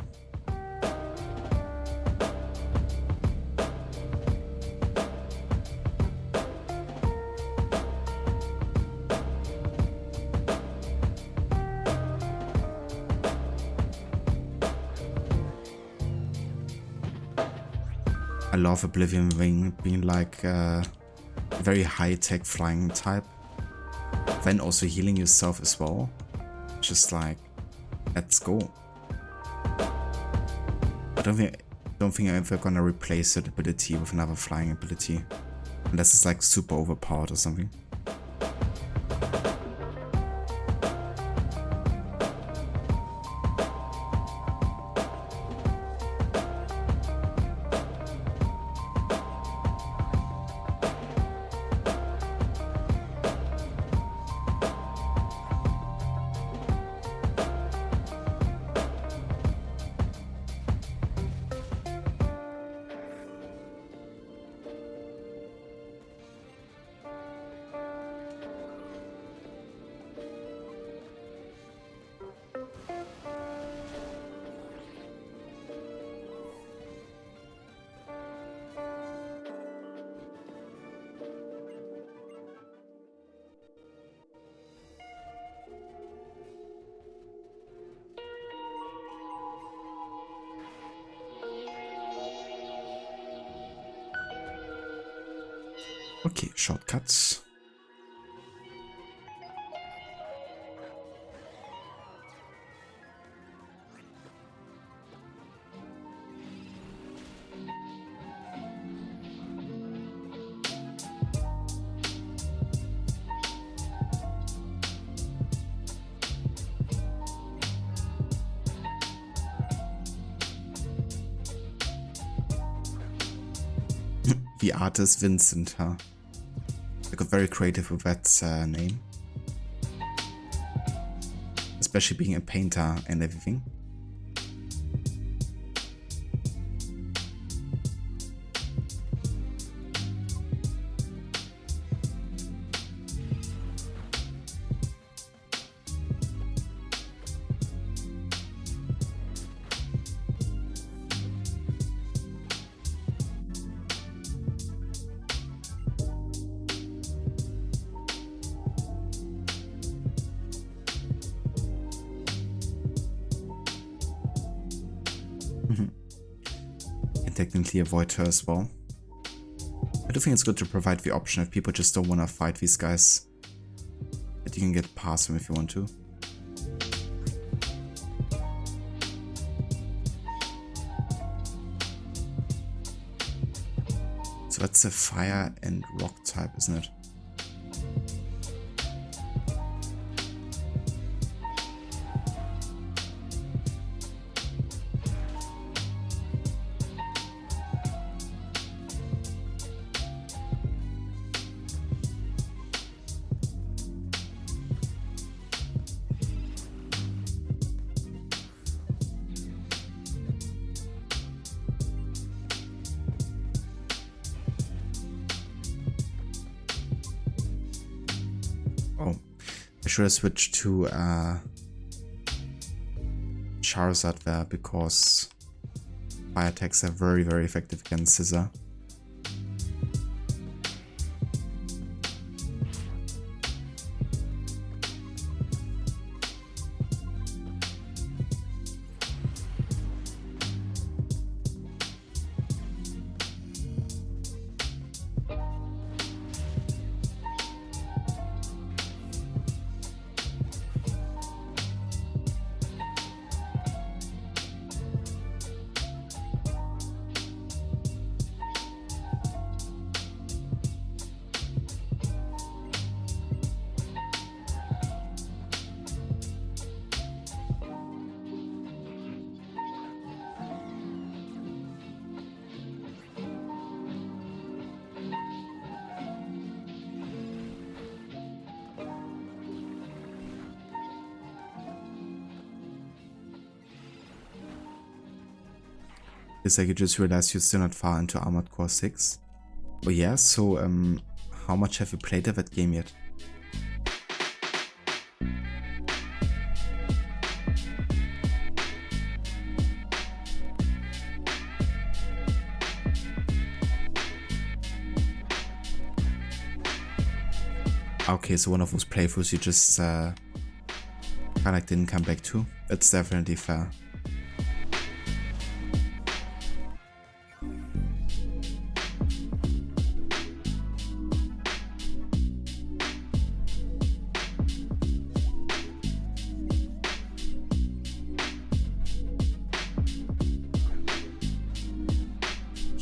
love Oblivion Wing being like a very high-tech flying type. Then also healing yourself as well. Just like, let's go. I don't think I'm ever gonna replace that ability with another flying ability. Unless it's like super overpowered or something. Okay, shortcuts. The artist Vincent, huh? I got very creative with that name. Especially being a painter and everything. Can technically avoid her as well. I do think it's good to provide the option if people just don't want to fight these guys, that you can get past them if you want to. So that's a fire and rock type, isn't it? Oh, I should have switched to Charizard there because fire attacks are very, very effective against Scissor. I could just realize you're still not far into Armored Core 6. Oh yeah, so how much have you played of that game yet? Okay, so one of those playthroughs you just kind of like didn't come back to. It's definitely fair.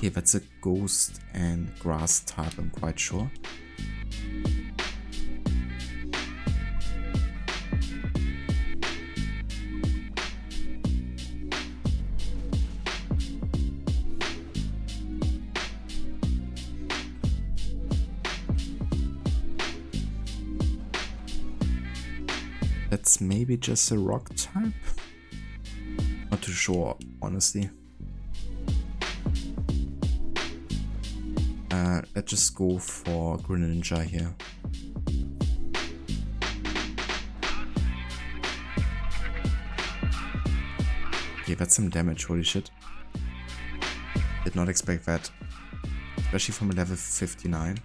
Okay, that's a ghost and grass type, I'm quite sure. That's maybe just a rock type? Not too sure, honestly. Let's just go for Greninja here. Okay, that's some damage, holy shit. Did not expect that. Especially from a level 59.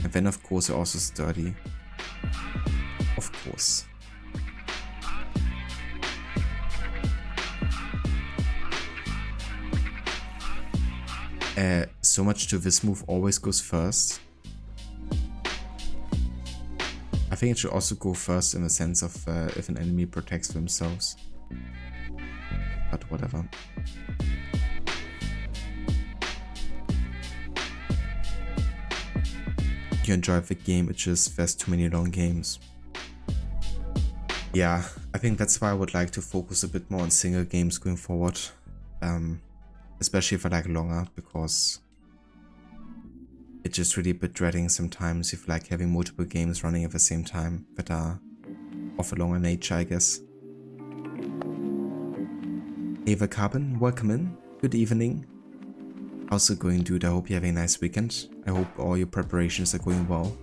And then of course also sturdy. Of course. So much to this move always goes first. I think it should also go first in the sense of if an enemy protects themselves. But whatever. You enjoy the game, it's just there's too many long games. Yeah, I think that's why I would like to focus a bit more on single games going forward. Especially if I like longer, because it's just really a bit dreading sometimes if like having multiple games running at the same time that are of a longer nature, I guess. Ava Carbon, welcome in. Good evening. How's it going, dude? I hope you're having a nice weekend. I hope all your preparations are going well.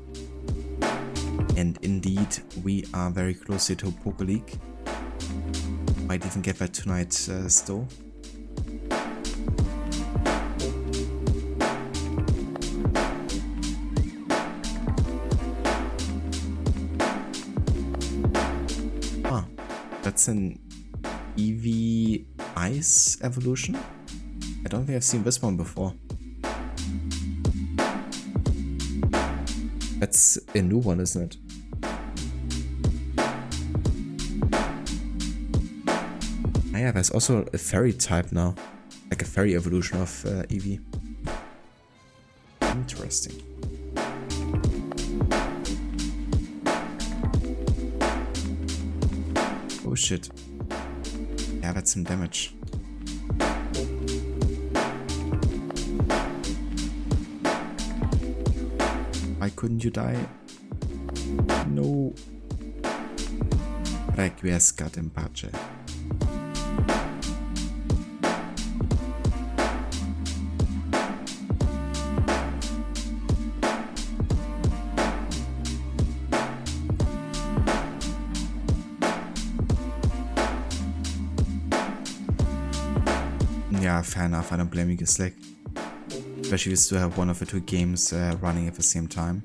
And indeed, we are very close to Poker League. Might even get that tonight still. That's an Eevee Ice evolution? I don't think I've seen this one before. That's a new one, isn't it? Ah yeah, there's also a fairy type now. Like a fairy evolution of Eevee. Interesting. Oh shit. Yeah, that's some damage. Why couldn't you die? No. Requiescat in pace. Yeah, fair enough, I don't blame you, Slack. Especially if you still have one of the two games running at the same time.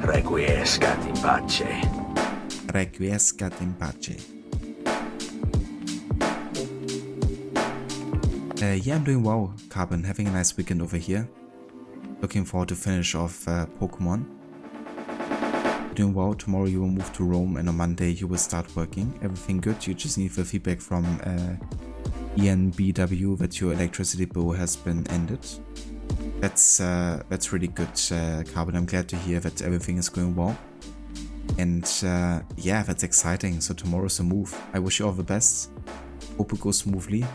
Requiescat in pace. Requiescat in pace. Yeah, I'm doing well, Carbon. Having a nice weekend over here. Looking forward to finish off Pokemon. Doing well. Tomorrow you will move to Rome and on Monday you will start working. Everything good. You just need the feedback from ENBW that your electricity bill has been ended. That's really good, Carbon. I'm glad to hear that everything is going well. And yeah, that's exciting. So tomorrow's a move. I wish you all the best. Hope it goes smoothly.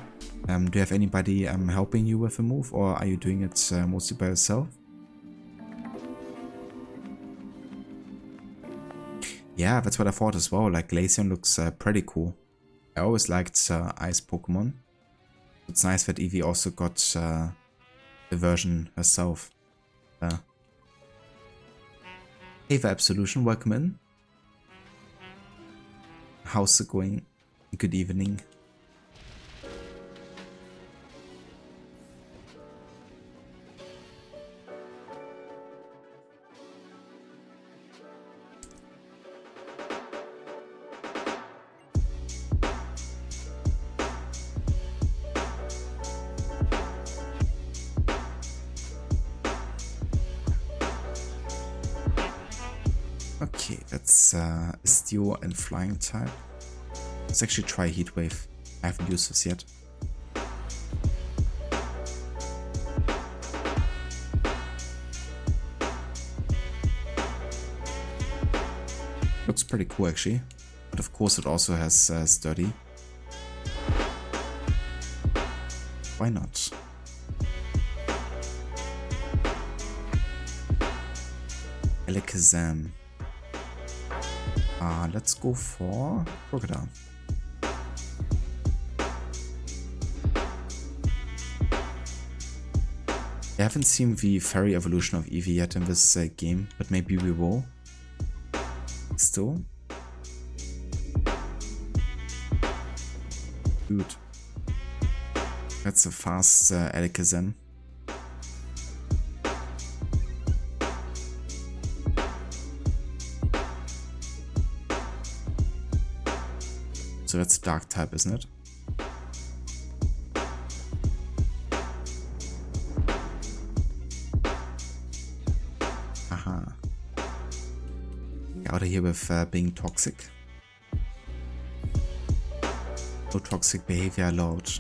Do you have anybody helping you with the move, or are you doing it mostly by yourself? Yeah, that's what I thought as well. Like, Glaceon looks pretty cool. I always liked Ice Pokemon. It's nice that Eevee also got the version herself. Ava Absolution, welcome in. How's it going? Good evening. Okay, that's Steel and Flying type. Let's actually try Heat Wave. I haven't used this yet. pretty cool actually. But of course it also has sturdy. Why not? Alakazam. Let's go for Crocodile. I haven't seen the fairy evolution of Eevee yet in this game, but maybe we will. Still. Dude. That's a fast Alakazam. So that's dark type, isn't it? Aha. Get out of here with being toxic. No toxic behavior allowed.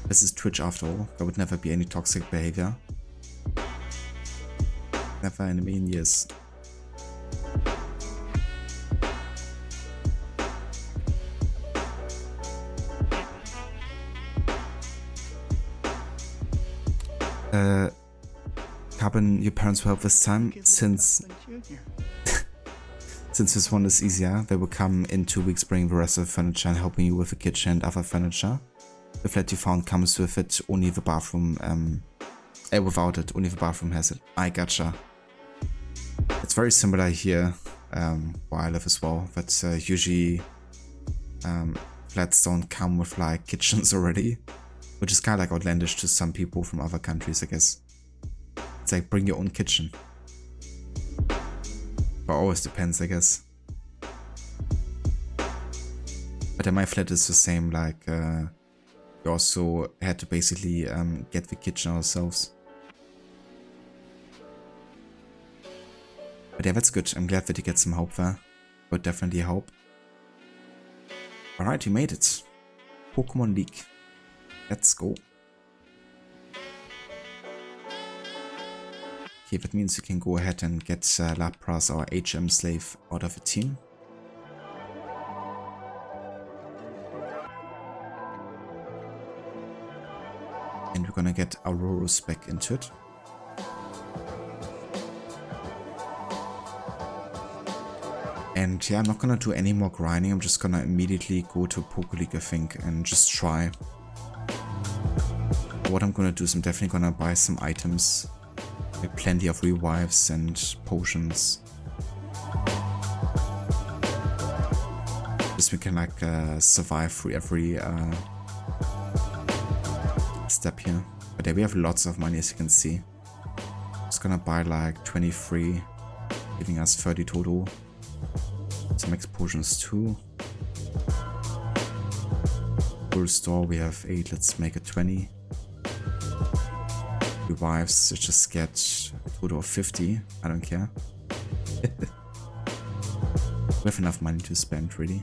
This is Twitch after all. There would never be any toxic behavior. Never in a million years. Carbon, your parents will help this time since this one is easier. They will come in 2 weeks bringing the rest of the furniture and helping you with the kitchen and other furniture. The flat you found comes with it, only the bathroom, without it, only the bathroom has it. I gotcha. It's very similar here, where I live as well, but usually flats don't come with like kitchens already, which is kind of like outlandish to some people from other countries, I guess. It's like, bring your own kitchen. But always depends, I guess. But in my flat is the same, like, we also had to basically get the kitchen ourselves. But yeah, that's good. I'm glad that you get some help there. Would definitely help. Alright, you made it. Pokemon League. Let's go. Okay, that means you can go ahead and get Lapras, our HM slave, out of the team. And we're gonna get Aurorus back into it. And yeah, I'm not gonna do any more grinding, I'm just gonna immediately go to Poké League, I think, and just try. What I'm gonna do is I'm definitely gonna buy some items. Like plenty of revives and potions. Just we can like survive through every step here. But yeah, we have lots of money as you can see. Just gonna buy like 23, giving us 30 total. Some max potions too. Full store we have 8, let's make it 20. Revives, just get a total of 50, I don't care. We have enough money to spend, really.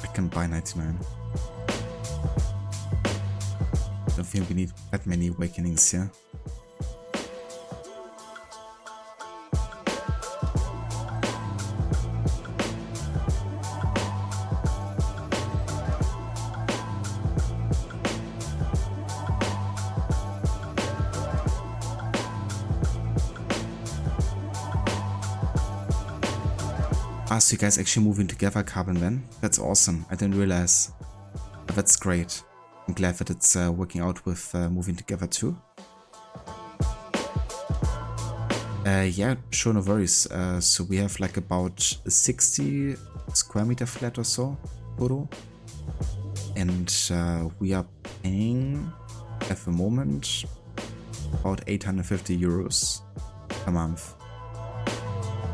I can buy 99. I don't think we need that many awakenings here. So you guys actually moving together, Carbon, then? That's awesome. I didn't realize. But that's great. I'm glad that it's working out with moving together too. Yeah, sure, no worries. So we have like about 60 square meter flat or so total. And we are paying at the moment about 850 euros a month.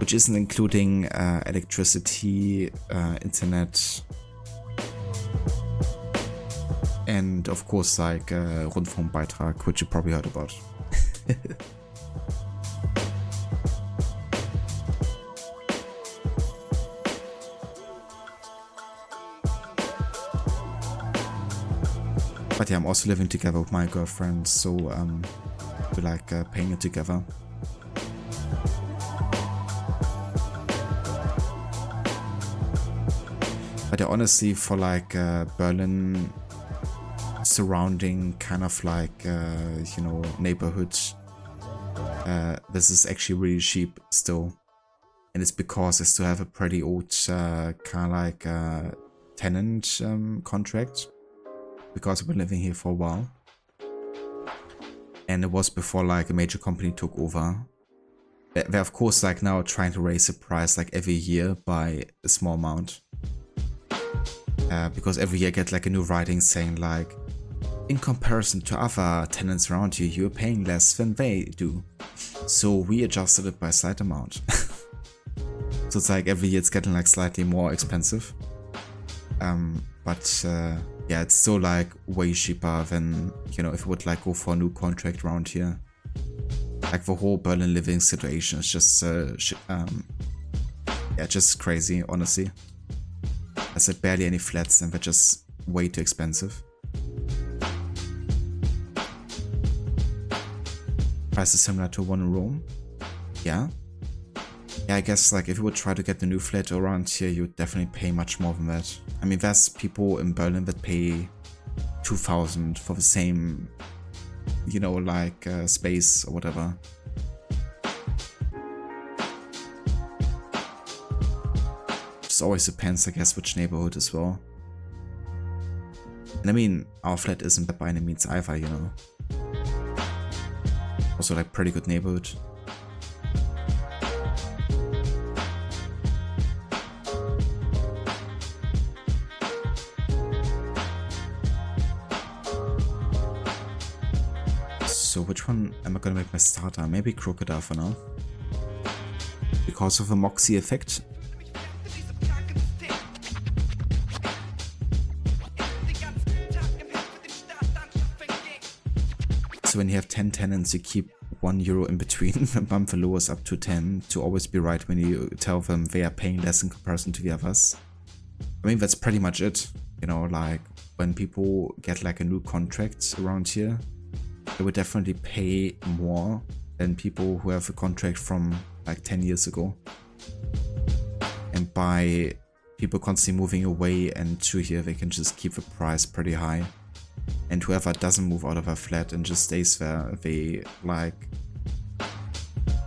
Which isn't including electricity, internet, and of course like Rundfunkbeitrag, which you probably heard about. But yeah, I'm also living together with my girlfriend, so we like paying it together. But yeah, honestly, for like Berlin surrounding kind of like you know, neighborhoods, this is actually really cheap still. And it's because I still have a pretty old kind of like tenant contract, because I've been living here for a while. And it was before like a major company took over. They're of course like now trying to raise the price like every year by a small amount. Because every year I get like a new writing saying like, in comparison to other tenants around you, you're paying less than they do. So we adjusted it by a slight amount. So it's like every year it's getting like slightly more expensive. But yeah, it's still like way cheaper than, you know, if you would like go for a new contract around here. Like the whole Berlin living situation is just yeah, just crazy, honestly. I said barely any flats and they're just way too expensive. Price is similar to one in Rome. Yeah. Yeah, I guess like if you would try to get the new flat around here, you would definitely pay much more than that. I mean, there's people in Berlin that pay 2,000 for the same, you know, like space or whatever. Just always depends, I guess, which neighborhood as well. And I mean, our flat isn't that by any means either, you know. Also like pretty good neighborhood. So which one am I gonna make my starter? Maybe Crocodile for now. Because of the Moxie effect. So when you have 10 tenants, you keep €1 in between. Bump the lowest up to 10 to always be right when you tell them they are paying less in comparison to the others. I mean, that's pretty much it. You know, like when people get like a new contract around here, they would definitely pay more than people who have a contract from like 10 years ago. And by people constantly moving away and to here, they can just keep the price pretty high. And whoever doesn't move out of a flat and just stays there, they like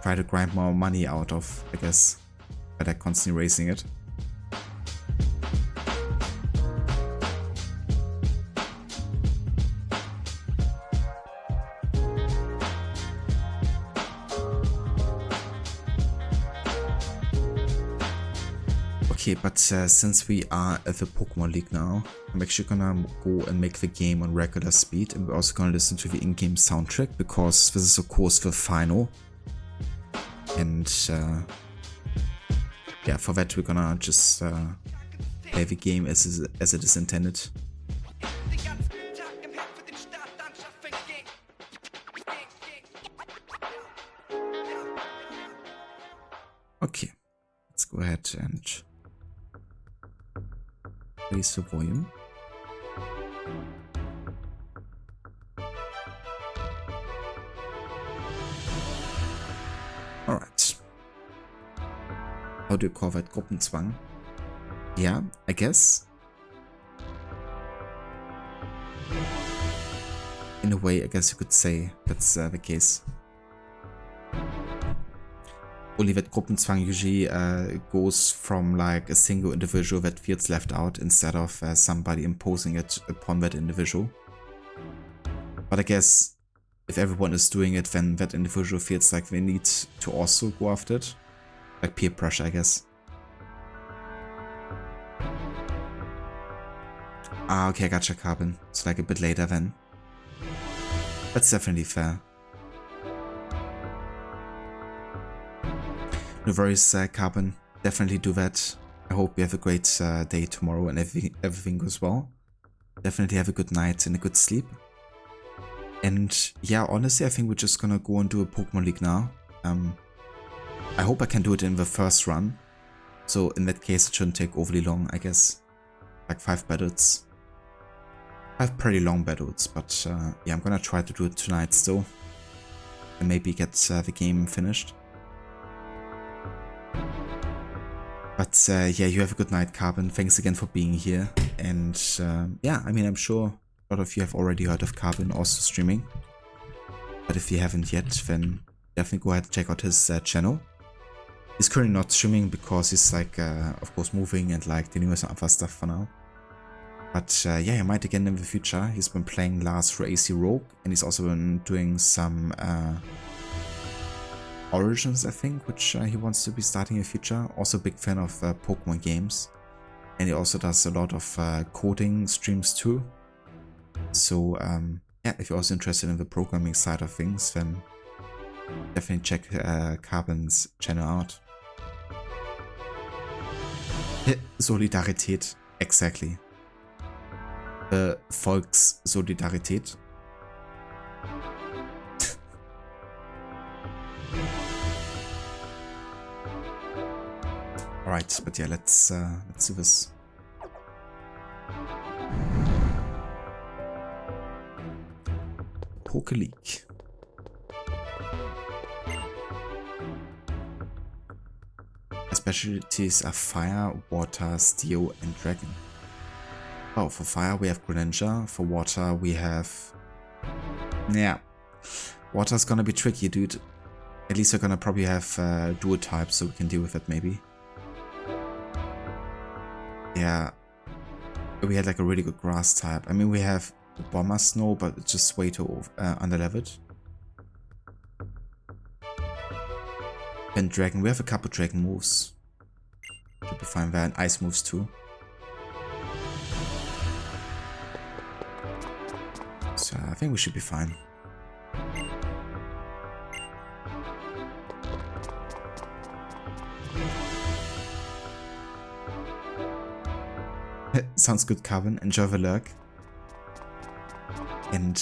try to grind more money out of, I guess, by like constantly raising it. Okay, but since we are at the Pokemon League now, I'm actually gonna go and make the game on regular speed, and we're also gonna listen to the in-game soundtrack, because this is of course the final. And yeah, for that we're gonna just play the game as it is intended. Okay, let's go ahead and raise the volume. Alright. How do you call that? Gruppenzwang? Yeah, I guess. In a way, I guess you could say that's the case. Only that Gruppenzwang usually goes from like a single individual that feels left out instead of somebody imposing it upon that individual. But I guess if everyone is doing it, then that individual feels like they need to also go after it. Like peer pressure, I guess. Ah, okay, I gotcha, Carbon. It's like a bit later then. That's definitely fair. No worries, Carbon. Definitely do that. I hope you have a great day tomorrow and everything goes well. Definitely have a good night and a good sleep. And yeah, honestly, I think we're just gonna go and do a Pokemon League now. I hope I can do it in the first run. So in that case, it shouldn't take overly long, I guess. Like 5 battles. I have pretty long battles, but yeah, I'm gonna try to do it tonight still. And maybe get the game finished. But yeah, you have a good night, Carbon. Thanks again for being here. And yeah, I mean, I'm sure a lot of you have already heard of Carbon also streaming. But if you haven't yet, then definitely go ahead and check out his channel. He's currently not streaming because he's like, of course, moving and like dealing with some other stuff for now. But yeah, he might again in the future. He's been playing Last for AC Rogue, and he's also been doing some Origins, I think, which he wants to be starting in the future. Also a big fan of Pokemon games. And he also does a lot of coding streams too. So yeah, if you're also interested in the programming side of things, then definitely check Carbon's channel out. Solidarität, exactly. Volkssolidarität. Alright, but yeah, let's do this. Poke League. Specialties are Fire, Water, Steel, and Dragon. Oh, for Fire we have Greninja. For Water we have... Yeah. Water's gonna be tricky, dude. At least we're gonna probably have dual types, so we can deal with it maybe. Yeah. We had like a really good grass type. I mean, we have Bomber Snow, but it's just way too underleveled. And Dragon, we have a couple Dragon moves. Should be fine there, and Ice moves too. So I think we should be fine. Sounds good, Carbon. Enjoy the lurk. And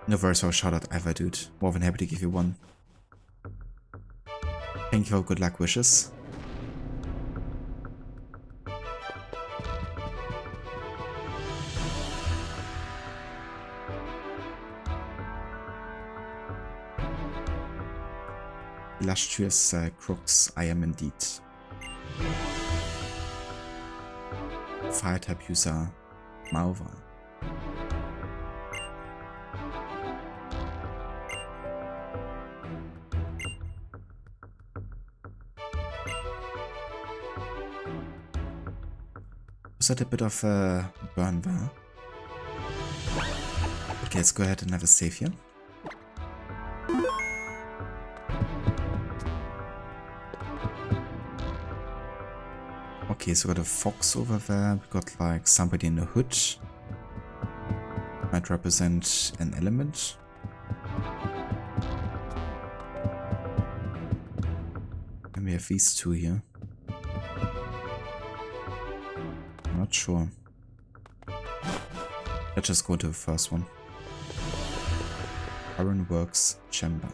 no very sorry shout out ever, dude. More than happy to give you one. Thank you for good luck wishes. Illustrious crooks, I am indeed. Fire type user, Malva. Was that a bit of a burn there? Okay, let's go ahead and have a save here. Okay, so we got a fox over there, we got like somebody in a hood. Might represent an element. And we have these two here. I'm not sure. Let's just go to the first one. Ironworks Chamber.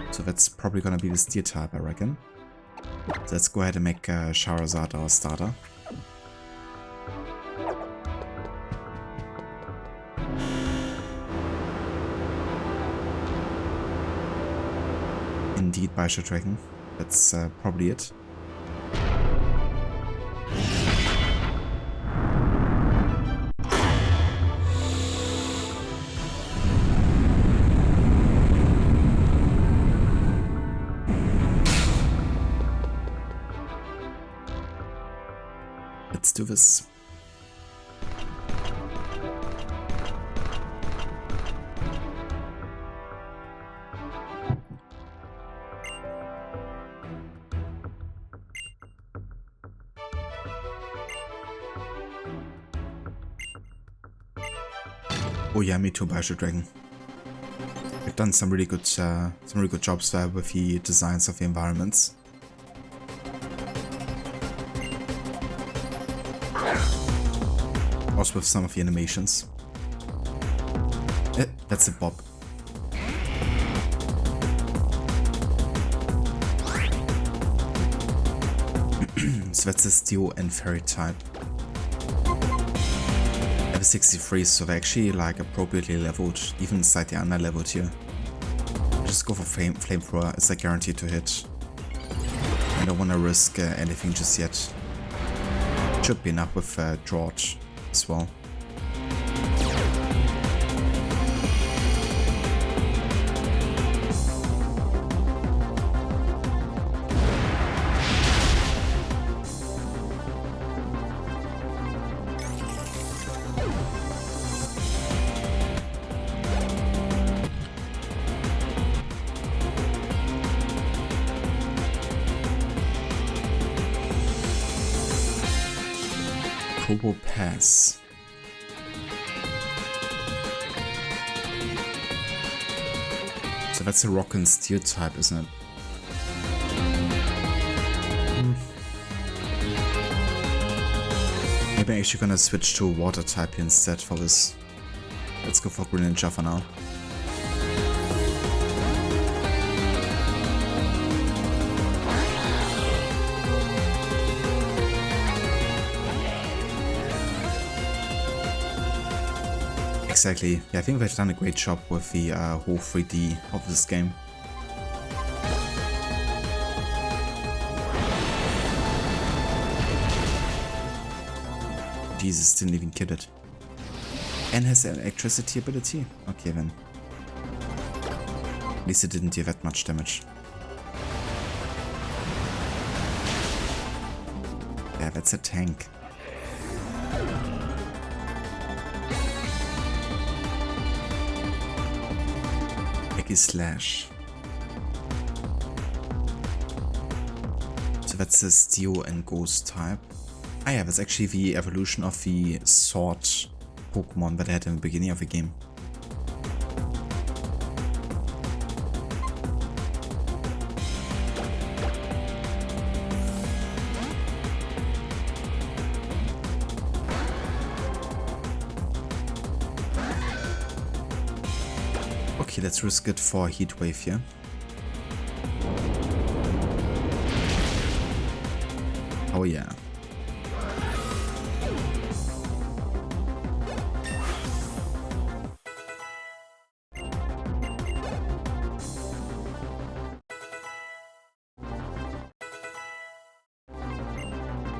So that's probably gonna be the steel type, I reckon. So let's go ahead and make Charizard our starter. Indeed, Bishop Dragon. That's probably it. Let's do this. Oh yeah, me too, Bishop Dragon. We've done some really good jobs there with the designs of the environments. Also with some of the animations. That's a Bob. So that's a Steel and Fairy type. 63, so they're actually like appropriately leveled, even slightly under leveled here. Just go for flamethrower, it's like guaranteed to hit. I don't want to risk anything just yet. Should be enough with Drought as well. Turbo Pass. So that's a rock and steel type, isn't it? Maybe I'm actually gonna switch to water type here instead for this. Let's go for Greninja for now. Exactly. Yeah, I think they've done a great job with the whole 3D of this game. Jesus, didn't even kill it. And has an electricity ability? Okay then. At least it didn't do that much damage. Yeah, that's a tank. Slash. So that's the Steel and Ghost type. Ah yeah, that's actually the evolution of the Sword Pokemon that I had in the beginning of the game. Okay, let's risk it for a Heat Wave here. Oh yeah.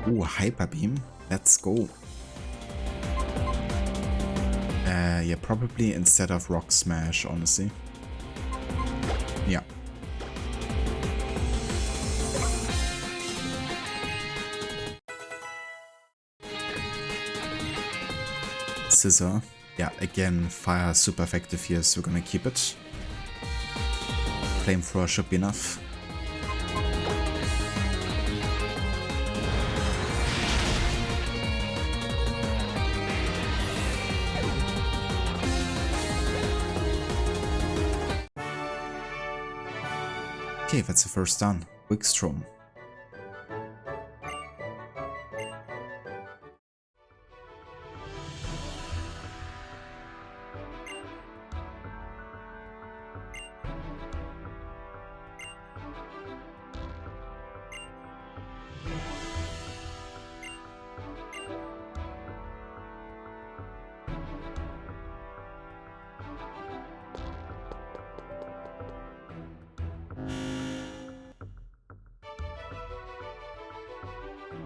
Ooh, Hyper Beam. Let's go. Yeah, probably instead of Rock Smash, honestly. Yeah. Scissor. Yeah, again, fire super effective here, so we're gonna keep it. Flamethrower should be enough. Okay, that's the first done. Wickstrom.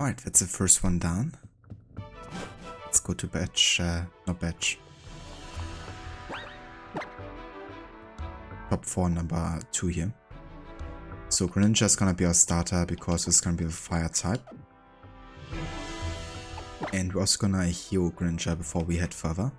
Alright, that's the first one down. Let's go to batch, not batch. Top 4, number 2 here. So Greninja is gonna be our starter because it's gonna be a fire type. And we're also gonna heal Greninja before we head further.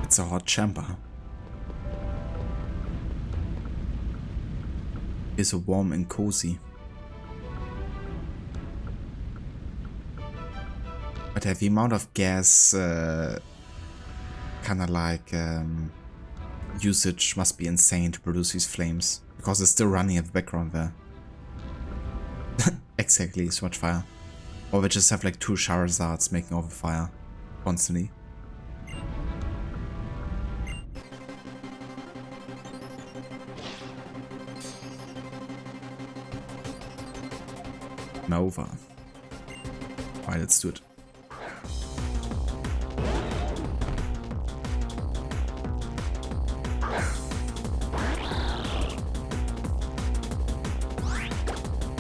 It's a hot chamber. It's a warm and cozy. But the amount of gas kind of like usage must be insane to produce these flames, because it's still running in the background there. Exactly, so much fire. Or we just have like 2 Charizards making all the fire constantly. Nova. Alright, let's do it.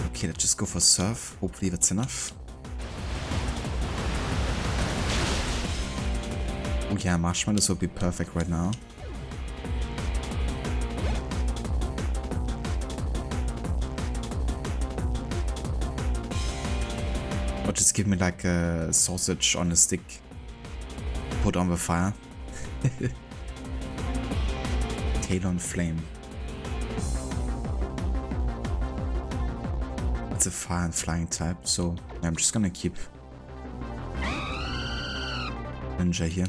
Okay, let's just go for Surf. Hopefully that's enough. Oh yeah, Marshmallows would be perfect right now. Or just give me like a sausage on a stick. Put on the fire. Talon Flame. It's a fire and flying type, so I'm just gonna keep Ninja here.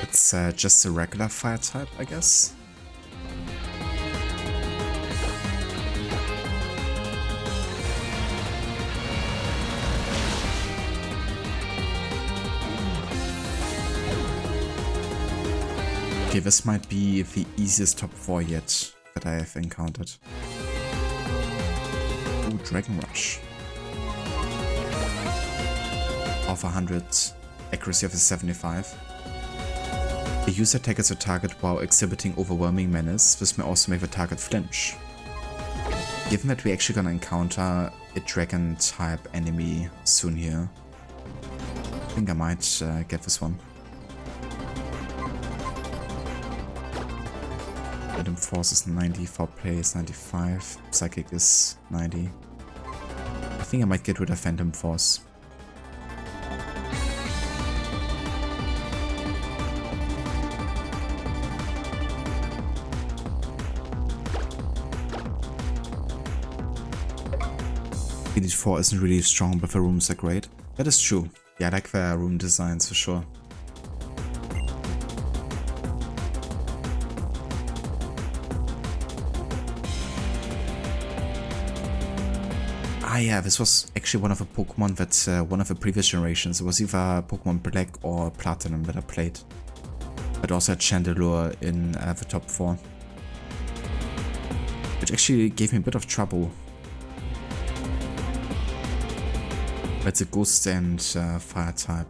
It's just a regular fire type, I guess. Okay, this might be the easiest top 4 yet that I have encountered. Ooh, Dragon Rush. Of 100, accuracy of a 75. The user targets the target while exhibiting overwhelming menace. This may also make the target flinch. Given that we're actually gonna encounter a dragon type enemy soon here, I think I might get this one. Phantom Force is 90, Foul Play is 95, Psychic is 90. I think I might get rid of Phantom Force. Elite 4 isn't really strong, but the rooms are great. That is true. Yeah, I like the room designs for sure. Ah yeah, this was actually one of the Pokemon that one of the previous generations. It was either Pokemon Black or Platinum that I played. But also had Chandelure in the top 4. Which actually gave me a bit of trouble. It's a Ghost and Fire type.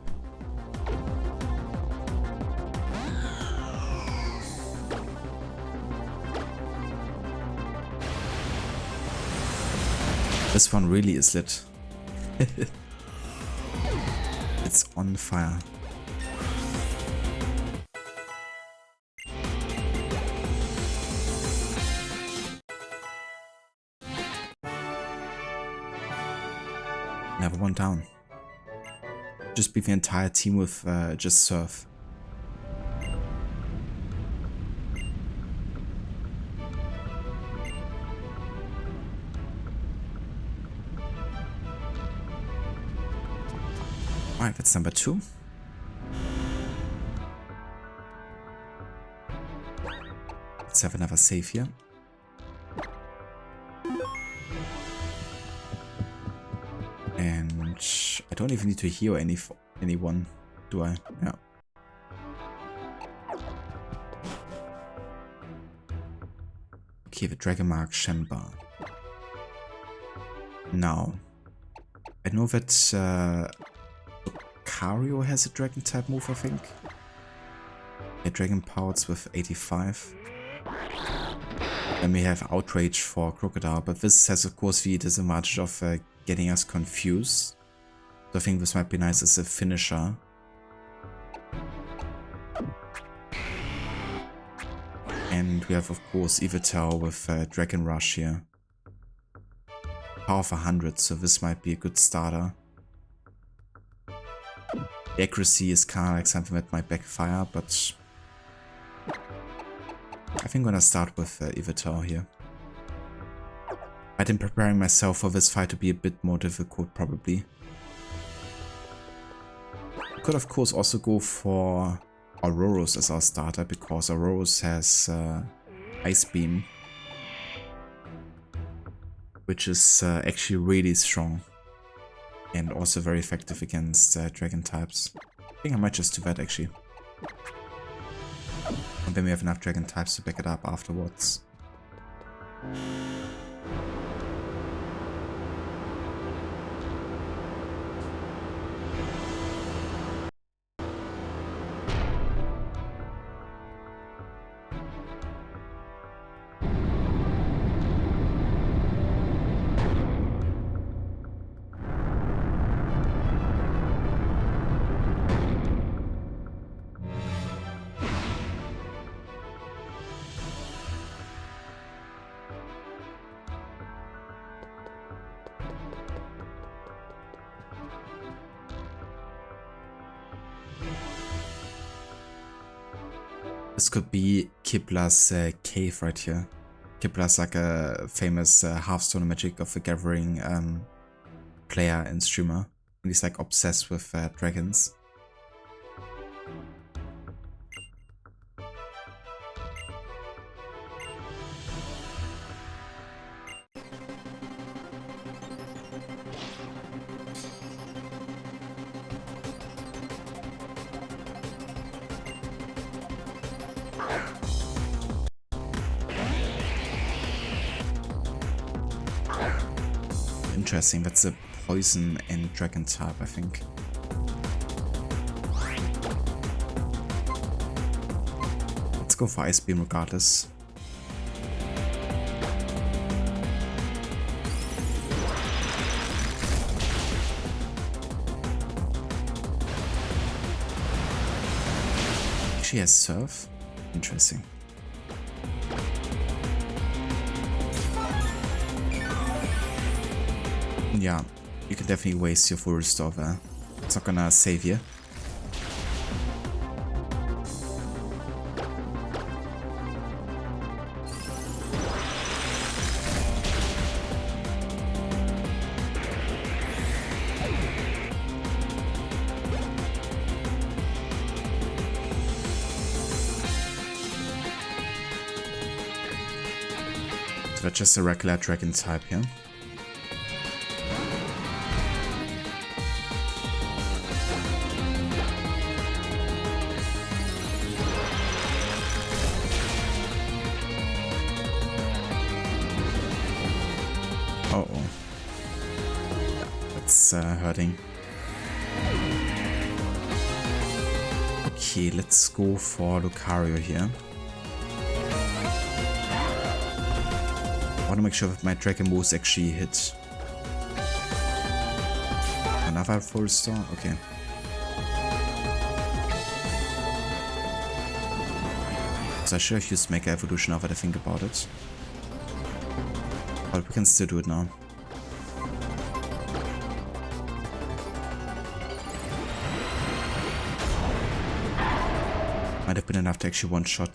This one really is lit. It's on fire. Never one down. Just beat the entire team with just Surf. Alright, that's number 2. Let's have another save here. And I don't even need to heal anyone, do I? Yeah. Okay, the Dragon Mark Shenba. Now, I know that Lucario has a dragon type move, I think. Yeah, Dragon Pouts with 85. Then we have Outrage for Crocodile, but this has of course the disadvantage of getting us confused. So I think this might be nice as a finisher. And we have of course Yveltal with Dragon Rush here. power of 100, so this might be a good starter. The accuracy is kind of like something that might backfire, but I think I'm gonna start with Yveltal here. I've been preparing myself for this fight to be a bit more difficult, probably. I could of course also go for Aurorus as our starter, because Aurorus has Ice Beam, which is actually really strong and also very effective against dragon types. I think I might just do that actually. And then we have enough dragon types to back it up afterwards. This could be Kibla's cave right here. Kibla's like a famous Hearthstone Magic of the Gathering player and streamer. And he's like obsessed with dragons. Interesting, that's a poison and dragon type, I think. Let's go for Ice Beam regardless. She has Surf? Interesting. Yeah, you can definitely waste your full restore there. It's not gonna save you. So that's just a regular dragon type here. Hurting. Okay, let's go for Lucario here. I want to make sure that my Dragon moves actually hit. Another full restore? Okay. So I should have used Mega Evolution now that I think about it. But we can still do it now. Might have been enough to actually one-shot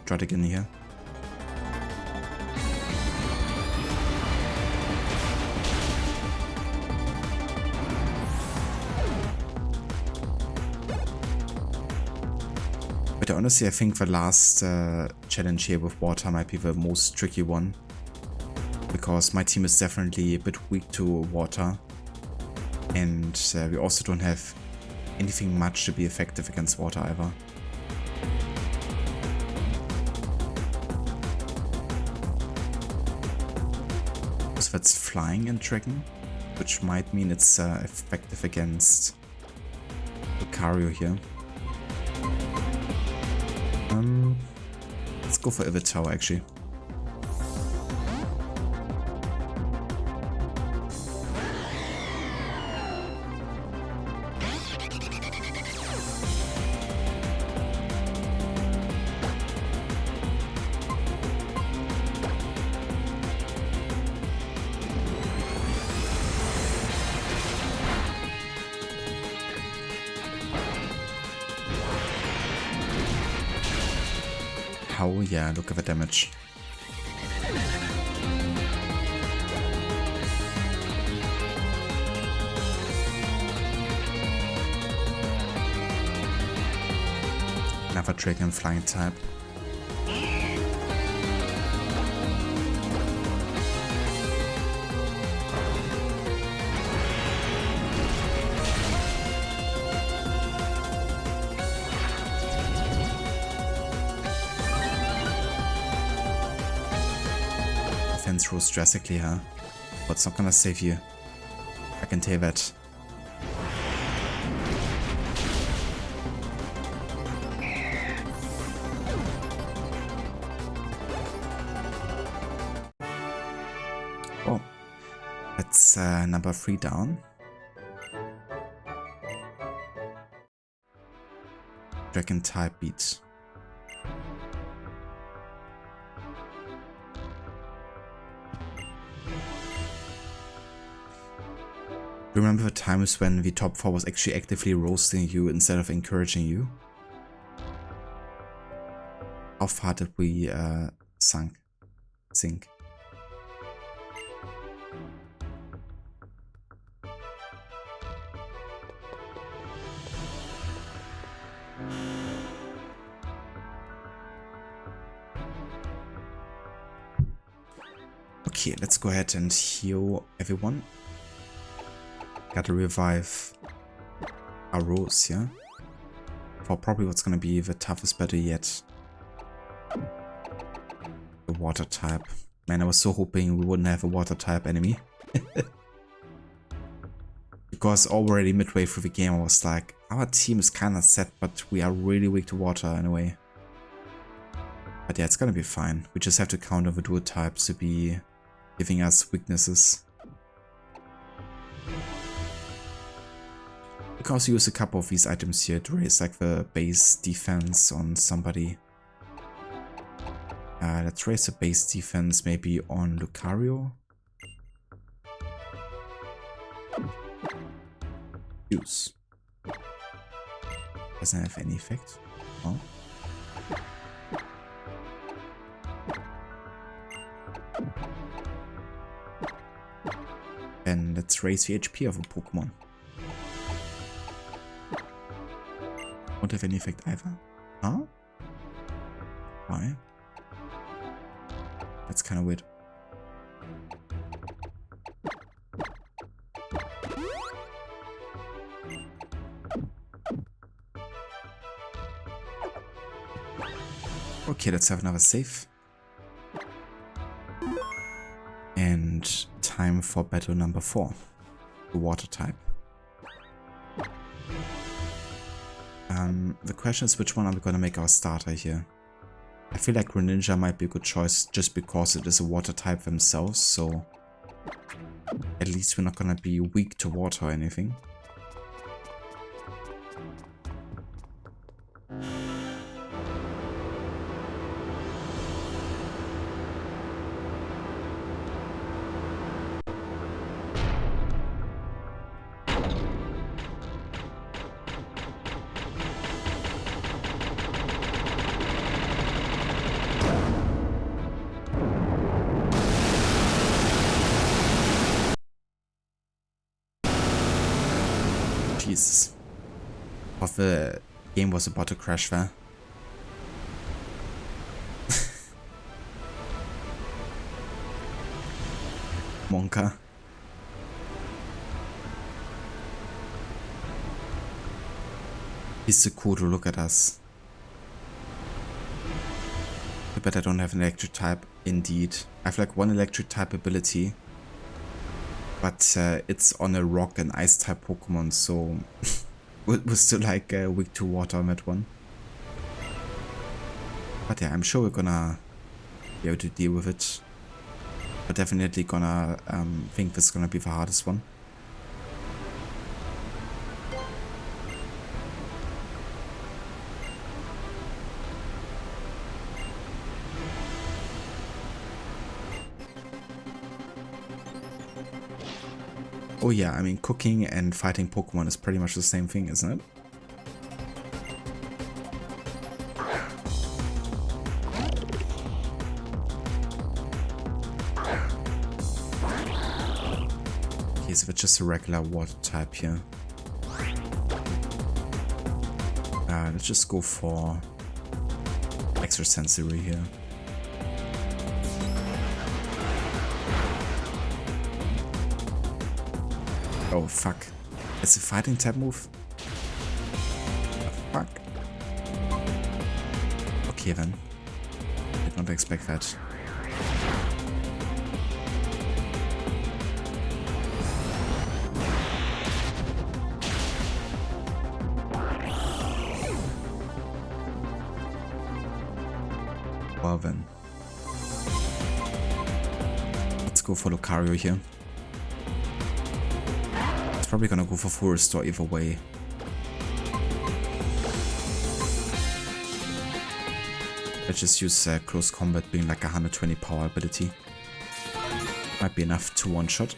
Druddigan here. But honestly, I think the last challenge here with water might be the most tricky one. Because my team is definitely a bit weak to water. And we also don't have anything much to be effective against water either. So that's flying and dragon, which might mean it's effective against Lucario here. Let's go for Yveltal actually. How? Yeah, look at the damage. Another Dragon Flying type. Defense rose drastically, huh? But it's not gonna save you. I can tell you that. Oh, that's number 3 down. Dragon type beat. Remember the times when the top 4 was actually actively roasting you instead of encouraging you? How far did we sink? Okay, let's go ahead and heal everyone. Gotta revive our Rose, yeah? For probably what's gonna be the toughest battle yet. The water type. Man, I was so hoping we wouldn't have a water type enemy. Because already midway through the game I was like, our team is kinda set, but we are really weak to water in a way. But yeah, it's gonna be fine. We just have to count on the dual types to be giving us weaknesses. We can also use a couple of these items here to raise like the base defense on somebody. Let's raise the base defense maybe on Lucario. Use. Doesn't have any effect. Oh. Then let's raise the HP of a Pokemon. Won't have any effect either. Huh? Why? That's kind of weird. Okay, let's have another save. And time for battle number 4. The water type. The question is, which one are we gonna make our starter here? I feel like Greninja might be a good choice just because it is a water type themselves, so at least we're not gonna be weak to water or anything. Jesus. Thought the game was about to crash there. Monka. He's so cool to look at us. I bet I don't have an electric type. Indeed. I have like one electric type ability. But it's on a rock and ice type Pokemon, so we're still like weak to water on that one. But yeah, I'm sure we're gonna be able to deal with it. But definitely gonna think this is gonna be the hardest one. Oh yeah, I mean, cooking and fighting Pokemon is pretty much the same thing, isn't it? so it's just a regular water type here. Let's just go for extrasensory here. Oh fuck. It's a fighting type move? The fuck? Okay then. Did not expect that. Well then. Let's go for Lucario here. It's probably gonna go for full restore either way. Let's just use close combat being like a 120 power ability. Might be enough to one-shot.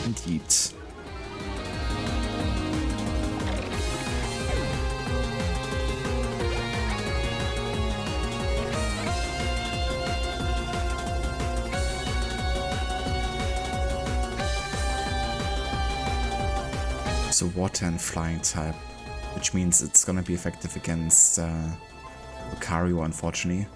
Indeed. So water and flying type, which means it's gonna be effective against Lucario, unfortunately.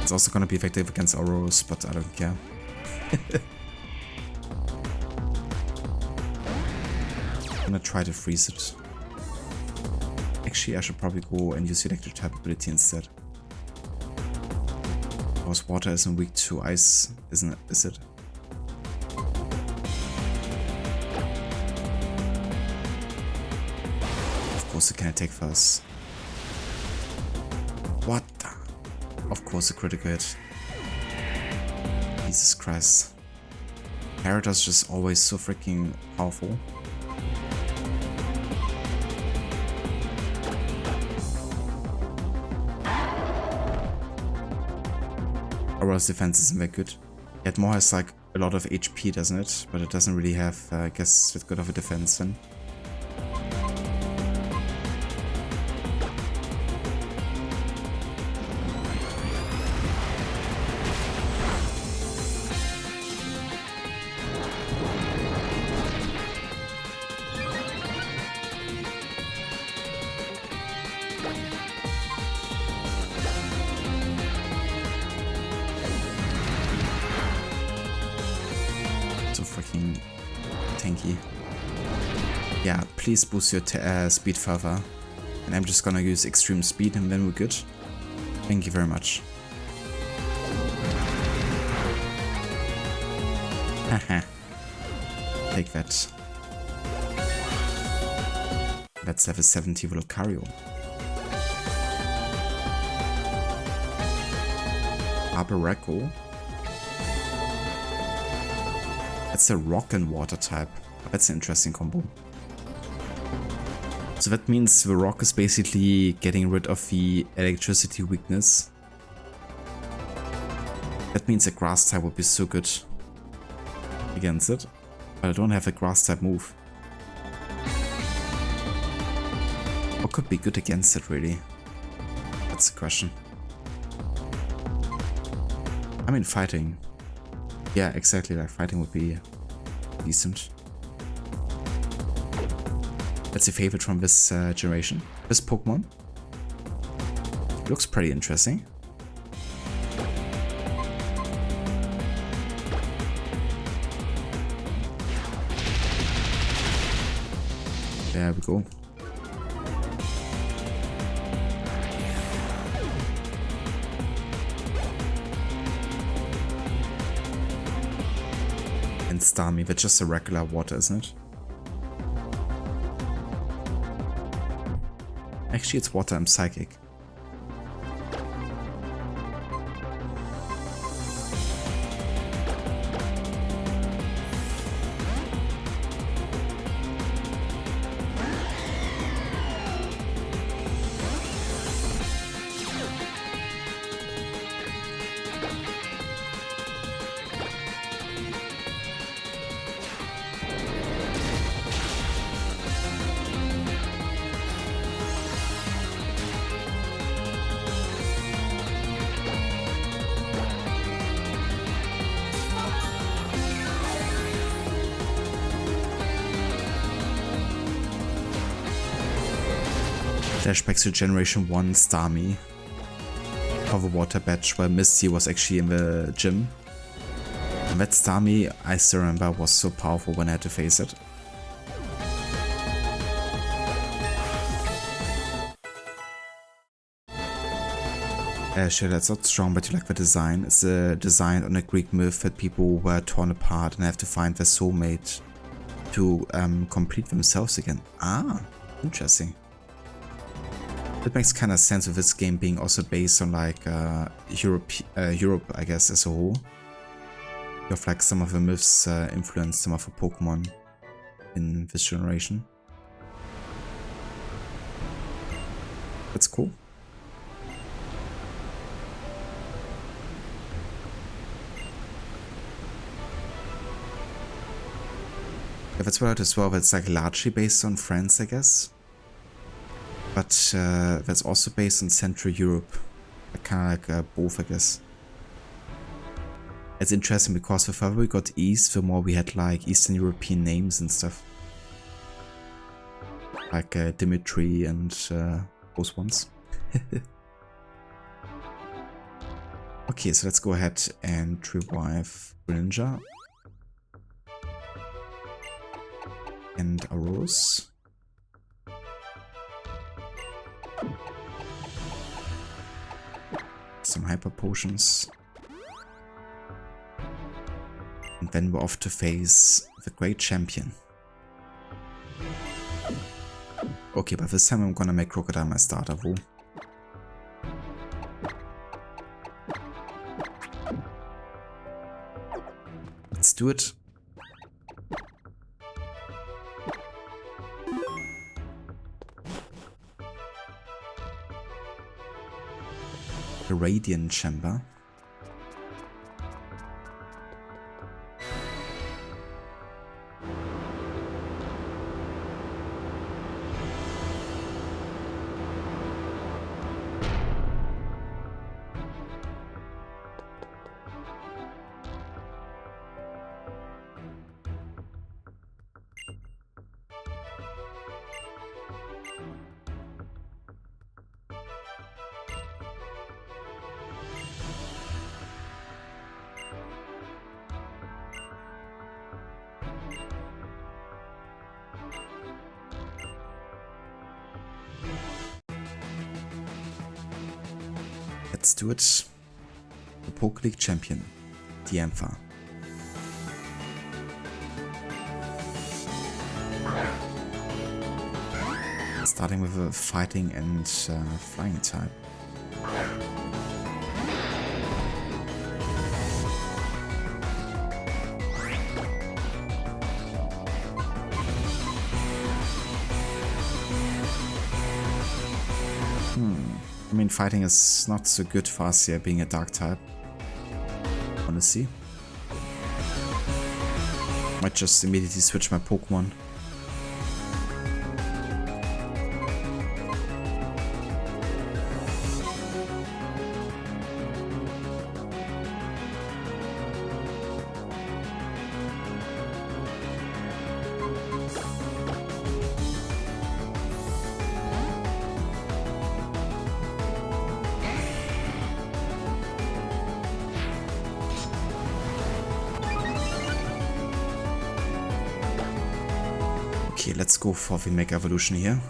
It's also gonna be effective against Aurorus, but I don't care. I'm gonna try to freeze it. Actually, I should probably go and use the electric type ability instead. Because water isn't weak to ice, isn't it? Is it? Of course it can attack first. What the? Of course a critical hit. Jesus Christ. Gyarados just always so freaking powerful. Aurora's defense isn't that good. Yet more has like a lot of HP, doesn't it? But it doesn't really have, I guess, that good of a defense then. Freaking tanky. Yeah, please boost your speed further. And I'm just gonna use extreme speed and then we're good. Thank you very much. Haha. Take that. Let's have a 70 Lucario. Aberraco. That's a rock and water type. That's an interesting combo. So that means the rock is basically getting rid of the electricity weakness. That means a grass type would be so good against it. But I don't have a grass type move. What could be good against it really? That's the question. I mean fighting. Yeah, exactly, like fighting would be decent. That's your favorite from this generation. This Pokemon. Looks pretty interesting. There we go. And Starmie, that's just a regular water, isn't it? Actually, it's water, I'm psychic. Flashbacks to Generation 1 Starmie. Cover water batch where Misty was actually in the gym. And that Starmie, I still remember, was so powerful when I had to face it. Sure, that's not strong, but you like the design. It's designed on a Greek myth that people were torn apart and have to find their soulmate to complete themselves again. Ah, interesting. That makes kind of sense with this game being also based on like Europe, I guess, as a whole. You have like some of the myths influenced some of the Pokemon in this generation. That's cool. Yeah, that's what I heard as well. That's like largely based on France, I guess. But that's also based on Central Europe. Kind of like both, I guess. It's interesting because the further we got east, the more we had like Eastern European names and stuff. Like Dimitri and those ones. Okay, so let's go ahead and revive Greninja. And Aurorus. Some hyper potions. And then we're off to face the great champion. Okay, but this time I'm gonna make Crocodile my starter, Wu. Let's do it. The Radiant Chamber. Let's do it. The Poké League champion, Diantha. Starting with a fighting and flying type. I mean, fighting is not so good for us here, being a dark type. Honestly. Might just immediately switch my Pokemon. Okay, let's go for the Mega Evolution here.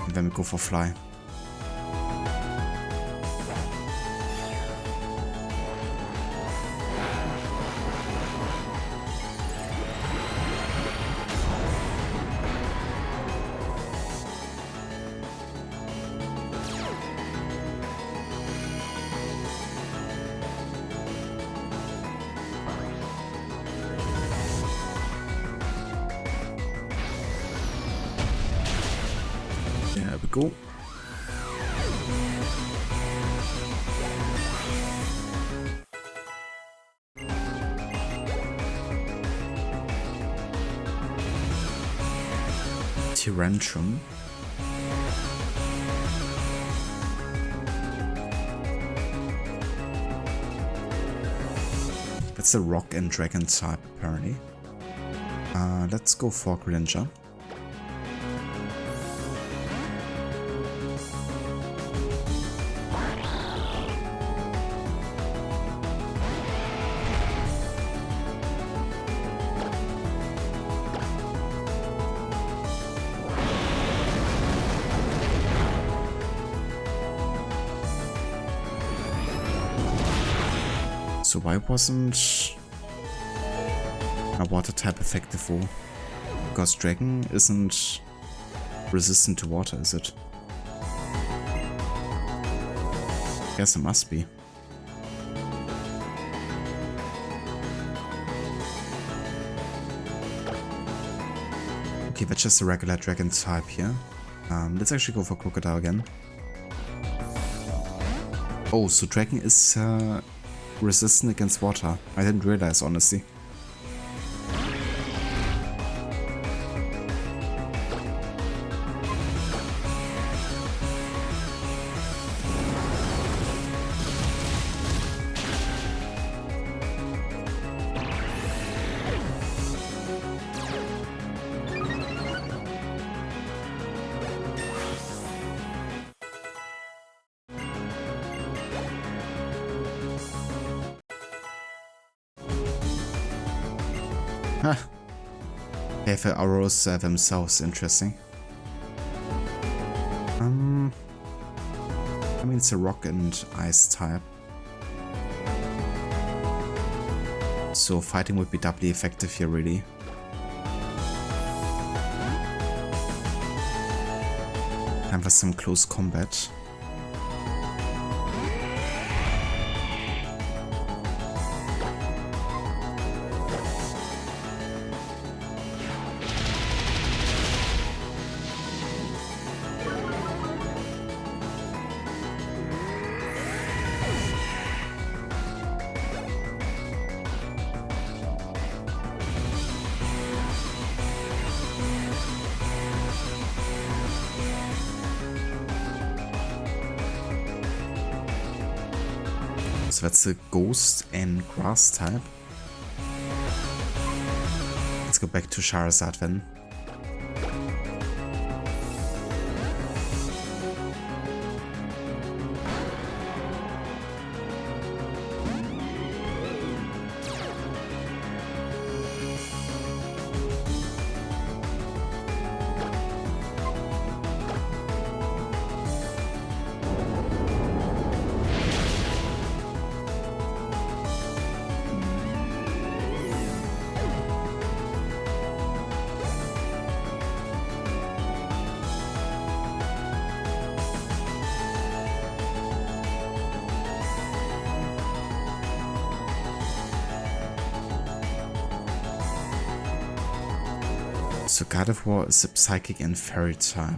And then we go for Fly. There we go. Tyrantrum. That's a rock and dragon type apparently. Let's go for Greninja. So why wasn't a water type effective for? Because dragon isn't resistant to water, is it? Guess it must be. Okay, that's just a regular dragon type here. Let's actually go for crocodile again. Oh, so dragon is resistant against water. I didn't realize, honestly. They have arrows themselves, interesting. I mean, it's a rock and ice type. So fighting would be doubly effective here, really. Time for some close combat. So that's a ghost and grass type. Let's go back to Charizard then. So Gardevoir is a psychic and fairy type.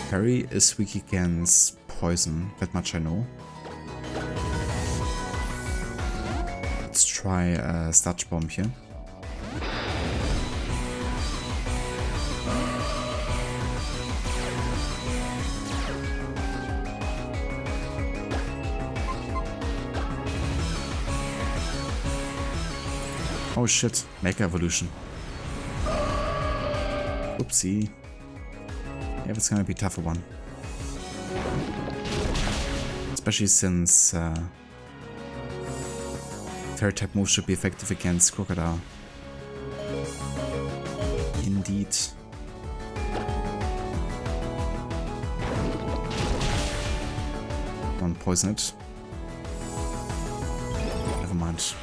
Fairy is weak against poison, that much I know. Let's try a Sludge Bomb here. Oh shit, Mega Evolution. Oopsie. Yeah, that's gonna be a tougher one. Especially since Fairy type moves should be effective against Crocodile. Indeed. Don't poison it. Never mind.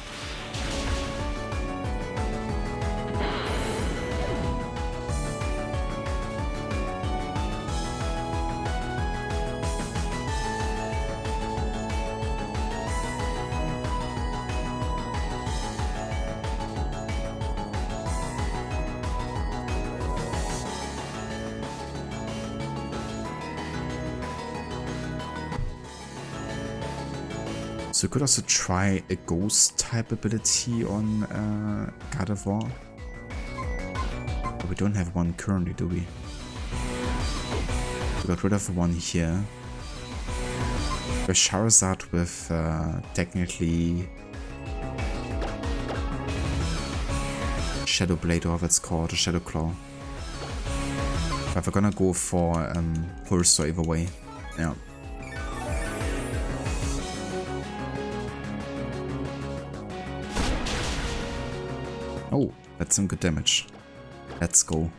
So we could also try a ghost type ability on Gardevoir. But we don't have one currently, do we? We got rid of the one here. A Charizard with technically Shadow Blade, or what's called, a Shadow Claw. But we're gonna go for Restore either way. Yeah. Oh, that's some good damage. Let's go.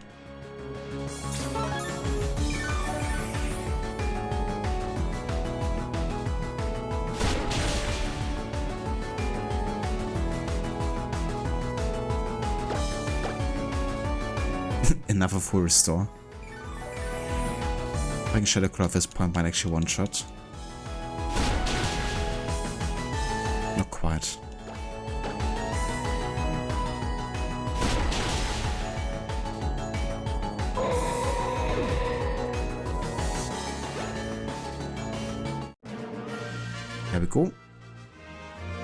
Another full restore. I think Shadow Claw at this point might actually one-shot. Not quite. There we go.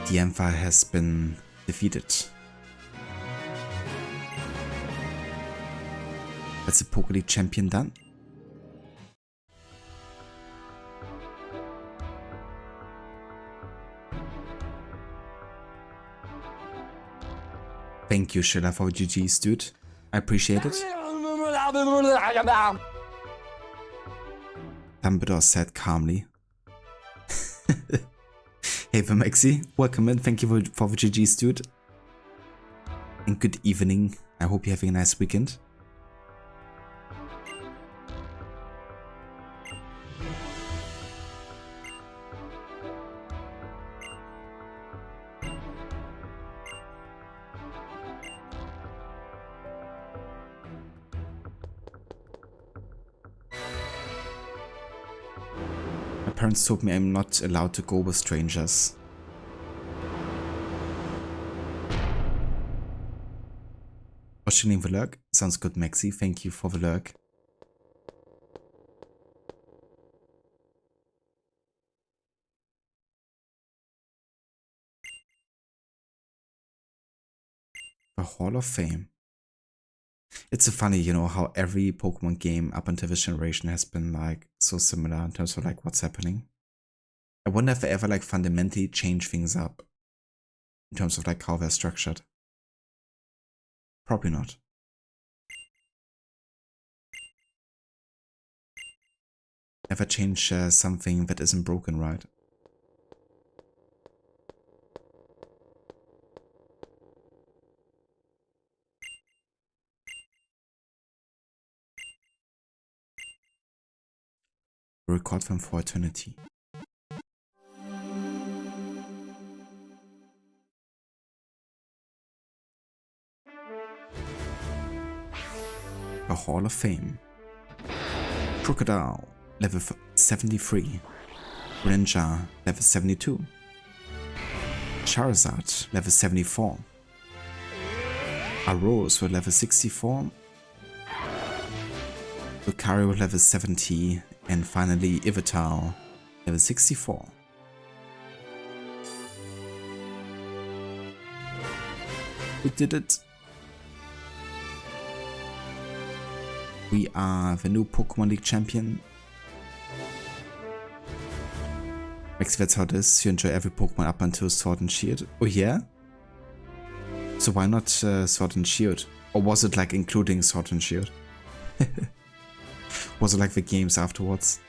The Empire has been defeated. That's a Poké League champion done. Thank you, Shilla, for GG's, dude. I appreciate it. Dumbledore said calmly. Hey, Maxi, welcome in. Thank you for the GG's, dude. And good evening. I hope you're having a nice weekend. My parents told me I'm not allowed to go with strangers. Watching the lurk? Sounds good, Maxi. Thank you for the lurk. The Hall of Fame. It's so funny, you know, how every Pokemon game up until this generation has been like so similar in terms of like what's happening. I wonder if they ever like fundamentally change things up in terms of like how they're structured. Probably not. Never change something that isn't broken, right? Record them for eternity. The Hall of Fame. Crocodile, level 73. Greninja, level 72. Charizard, level 74. Aurorus with level 64. Lucario level 70. And finally Ivital, level 64. We did it. We are the new Pokemon League champion. Max, that's how it is. You enjoy every Pokemon up until Sword and Shield. Oh yeah? So why not Sword and Shield? Or was it like including Sword and Shield? Was it like the games afterwards?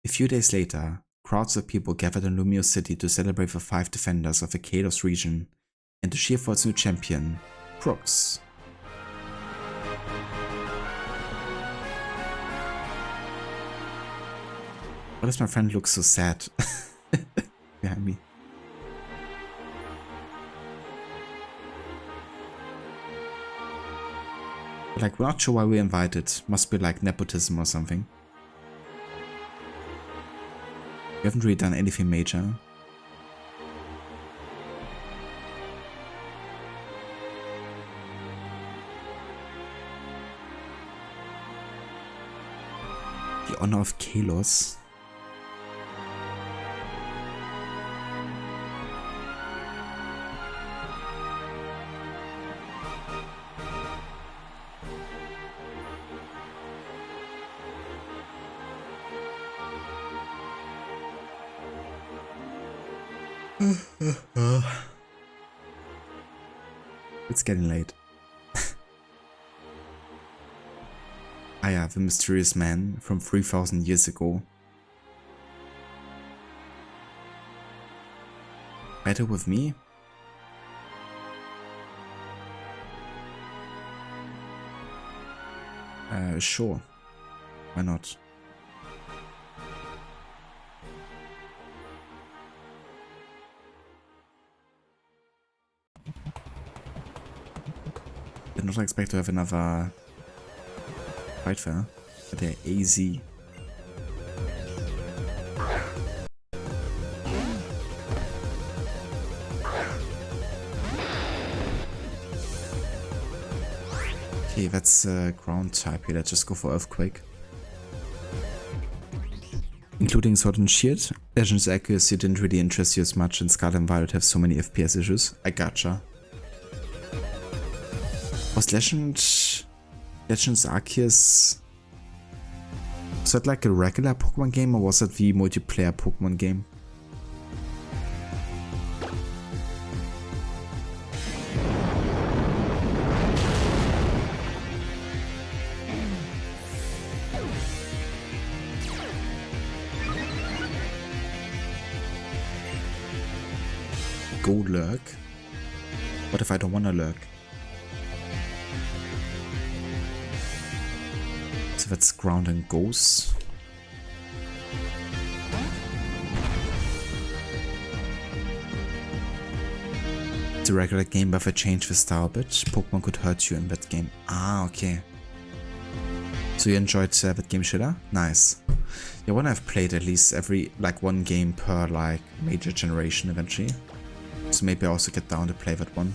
A few days later, crowds of people gathered in Lumiose City to celebrate the 5 defenders of the Kalos region and to cheer for its new champion, Crooks. Why does my friend look so sad behind me? Like, we're not sure why we're invited. Must be like nepotism or something. We haven't really done anything major. The honor of Kalos. It's getting late. I am the mysterious man from 3000 years ago. Better with me? Sure. Why not? not expect to have another fight fair. But they're easy. Okay, that's ground type here. Let's just go for Earthquake. Including Sword and Shield, Legend's accuracy didn't really interest you as much, and Scarlet and Violet have so many FPS issues. I gotcha. Was Legend's Arceus... Was that like a regular Pokemon game, or was that the multiplayer Pokemon game? Go lurk? What if I don't want to lurk? So that's ground and goes. It's a regular game, but if I change the style a bit, Pokemon could hurt you in that game. Ah, okay. So you enjoyed that game, Shida? Nice. Yeah, when I've played at least every, like, one game per, like, major generation eventually. So maybe I also get down to play that one.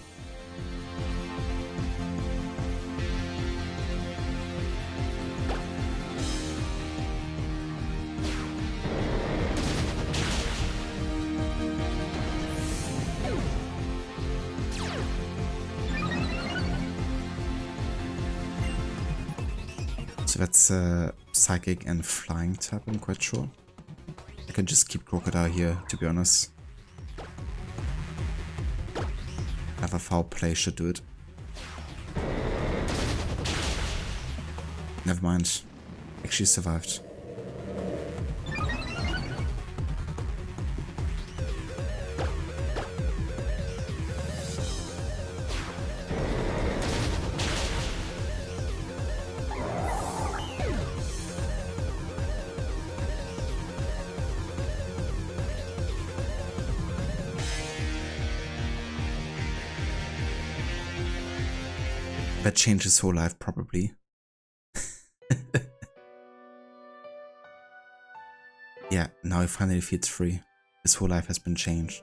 So that's Psychic and Flying type, I'm quite sure. I can just keep Crocodile here, to be honest. Have a foul play should do it. Never mind. Actually survived. That changed his whole life, probably. Yeah, now he finally feels free. His whole life has been changed.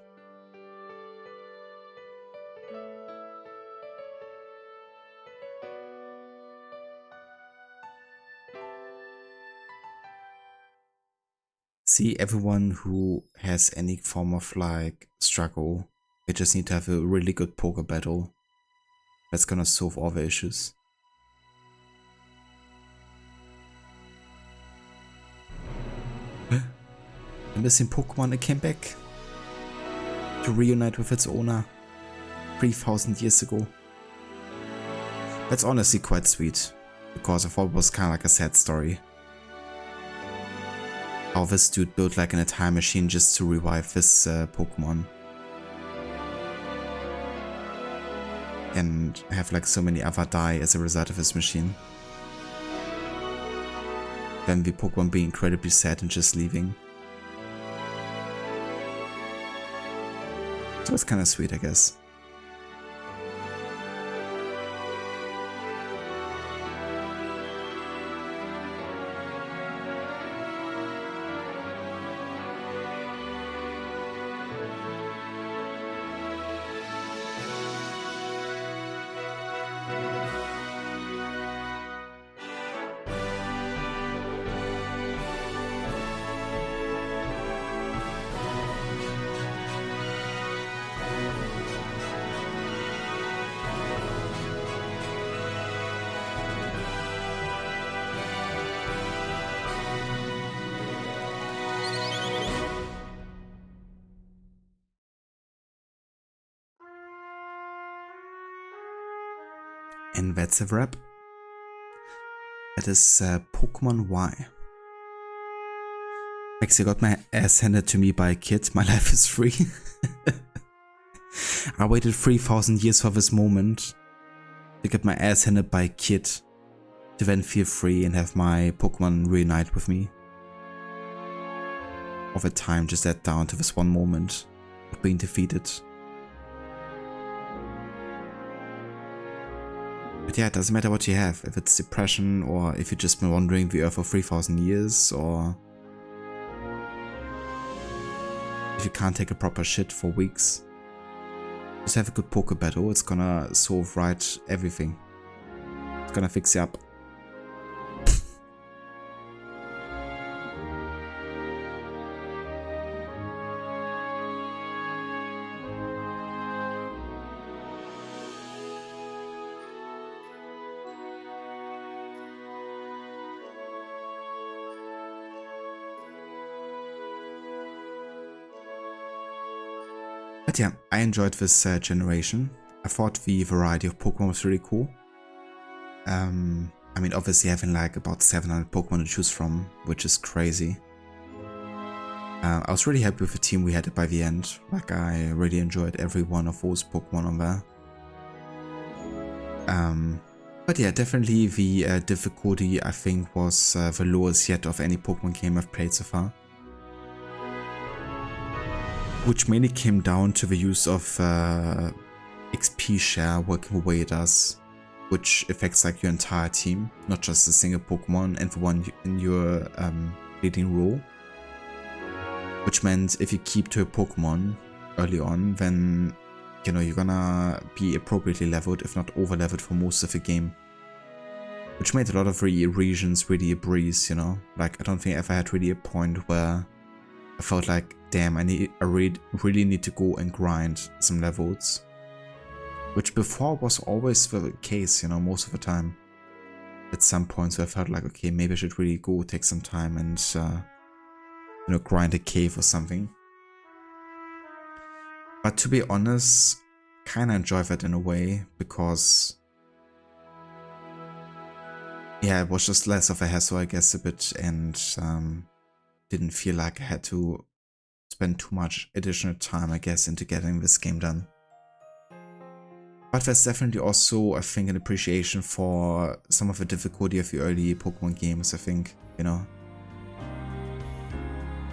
See, everyone who has any form of like struggle, they just need to have a really good poker battle. That's gonna solve all the issues. The missing Pokemon, it came back to reunite with its owner 3,000 years ago. That's honestly quite sweet, because I thought it was kind of like a sad story. How this dude built like in a time machine just to revive this Pokemon. And have like so many other die as a result of his machine. Then the Pokemon being incredibly sad and just leaving. So it's kind of sweet, I guess. And that's a wrap. That is Pokemon Y. Actually, I got my ass handed to me by a kid. My life is free. I waited 3,000 years for this moment to get my ass handed by a kid to then feel free and have my Pokemon reunite with me. All the time just led down to this one moment of being defeated. But yeah, it doesn't matter what you have, if it's depression or if you've just been wandering the earth for 3,000 years or if you can't take a proper shit for weeks. Just have a good poker battle, it's gonna solve right everything. It's gonna fix you up. But yeah, I enjoyed this generation. I thought the variety of Pokemon was really cool. I mean, obviously having like about 700 Pokemon to choose from, which is crazy. I was really happy with the team we had by the end. Like, I really enjoyed every one of those Pokemon on there. But yeah, definitely the difficulty I think was the lowest yet of any Pokemon game I've played so far. Which mainly came down to the use of XP share working the way it does, which affects like your entire team, not just a single Pokemon and the one in your leading role. Which meant if you keep to a Pokemon early on, then you know you're gonna be appropriately leveled, if not over leveled for most of the game. Which made a lot of regions really a breeze, you know. Like I don't think I ever had really a point where I felt like, damn, I really need to go and grind some levels. Which before was always the case, you know, most of the time. At some points where I felt like, okay, maybe I should really go take some time and, you know, grind a cave or something. But to be honest, kinda enjoy that in a way, because yeah, it was just less of a hassle, I guess, a bit, and didn't feel like I had to spend too much additional time, I guess, into getting this game done. But there's definitely also, I think, an appreciation for some of the difficulty of the early Pokemon games, I think, you know.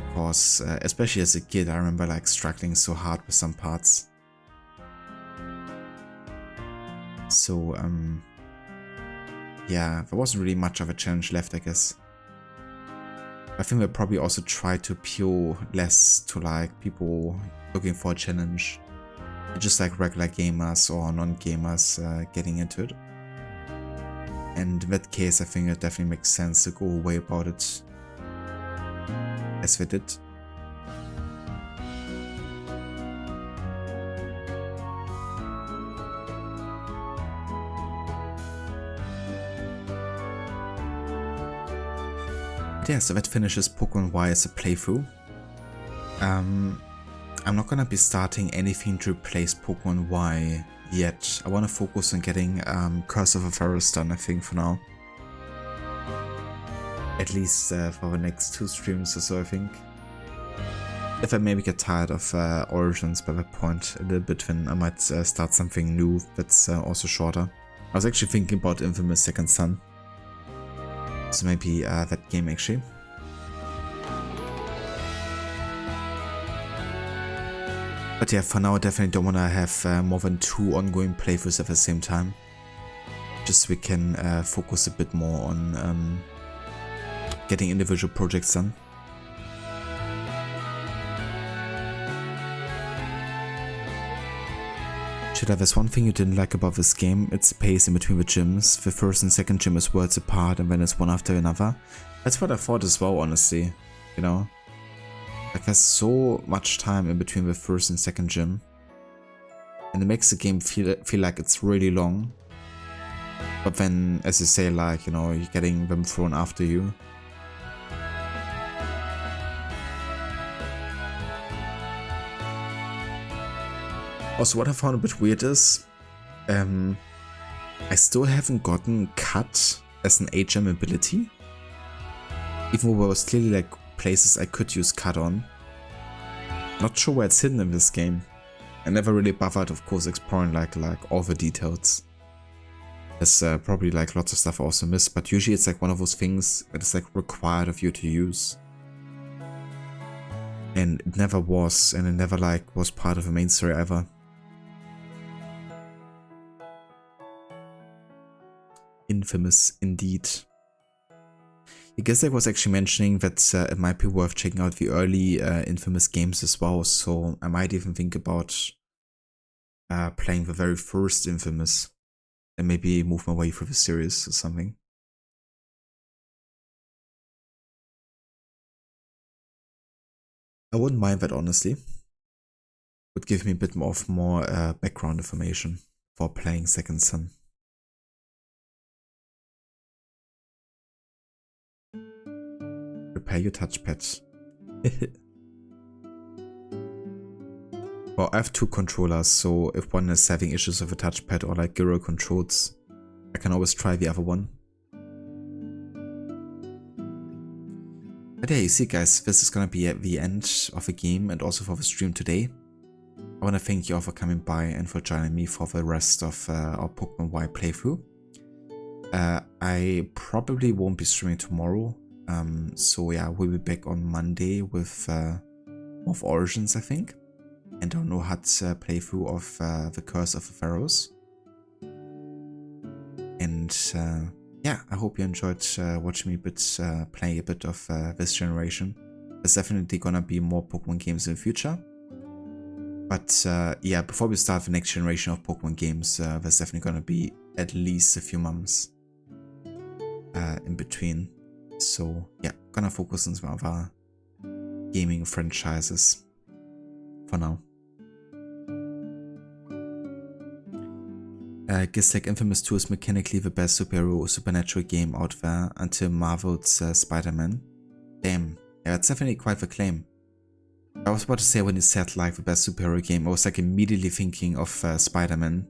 Because, especially as a kid, I remember like struggling so hard with some parts. So, yeah, there wasn't really much of a challenge left, I guess. I think they probably also tried to appeal less to like people looking for a challenge, just like regular gamers or non-gamers getting into it. And in that case, I think it definitely makes sense to go away about it as they did. Yeah, so that finishes Pokemon Y as a playthrough. I'm not gonna be starting anything to replace Pokemon Y yet. I want to focus on getting Curse of the Forest done, I think, for now. At least for the next 2 streams or so, I think. If I maybe get tired of Origins by that point a little bit, then I might start something new that's also shorter. I was actually thinking about Infamous Second Son. So maybe that game actually. But yeah, for now I definitely don't want to have more than 2 ongoing playthroughs at the same time. Just so we can focus a bit more on getting individual projects done. Shida, there's one thing you didn't like about this game, it's the pace in between the gyms. The first and second gym is worlds apart and then it's one after another. That's what I thought as well, honestly, you know. Like there's so much time in between the first and second gym. And it makes the game feel like it's really long. But then, as you say, like, you know, you're getting them thrown after you. Also, what I found a bit weird is, I still haven't gotten Cut as an HM ability. Even though there was clearly like places I could use Cut on. Not sure where it's hidden in this game. I never really bothered, of course, exploring like all the details. There's probably like lots of stuff I also missed, but usually it's like one of those things that is like required of you to use. And it never was, and it never like was part of the main story ever. infamous indeed. I guess I was actually mentioning that it might be worth checking out the early Infamous games as well, so I might even think about playing the very first Infamous and maybe move my way through the series or something. I wouldn't mind that, honestly. Would give me a bit more background information for playing Second Son. Repair your touchpad. Well, I have 2 controllers, so if one is having issues with a touchpad or like gyro controls, I can always try the other one. But yeah, you see guys, this is gonna be at the end of the game and also for the stream today. I want to thank you all for coming by and for joining me for the rest of our Pokemon Y playthrough. I probably won't be streaming tomorrow, so yeah, we'll be back on Monday with more Origins, I think, and our No-Hut playthrough of the Curse of the Pharaohs. And yeah, I hope you enjoyed watching me play a bit of this generation. There's definitely gonna be more Pokemon games in the future. But yeah, before we start the next generation of Pokemon games, there's definitely gonna be at least a few months in between. So yeah, gonna focus on some other gaming franchises for now. Guess like Infamous 2 is mechanically the best superhero supernatural game out there until Marvel's Spider-Man. Damn, yeah, that's definitely quite the claim. I was about to say when you said like the best superhero game, I was like immediately thinking of Spider-Man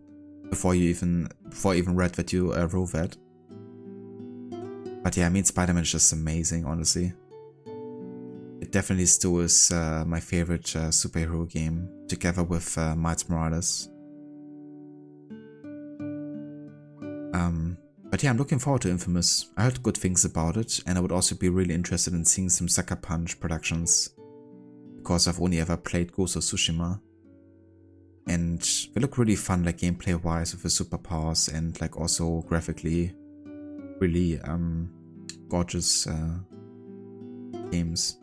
before I even read that you wrote that. But yeah, I mean Spider-Man is just amazing, honestly. It definitely still is my favorite superhero game, together with Miles Morales. But yeah, I'm looking forward to Infamous. I heard good things about it, and I would also be really interested in seeing some Sucker Punch productions, because I've only ever played Ghost of Tsushima, and they look really fun, like gameplay wise with the superpowers, and like also graphically really gorgeous games.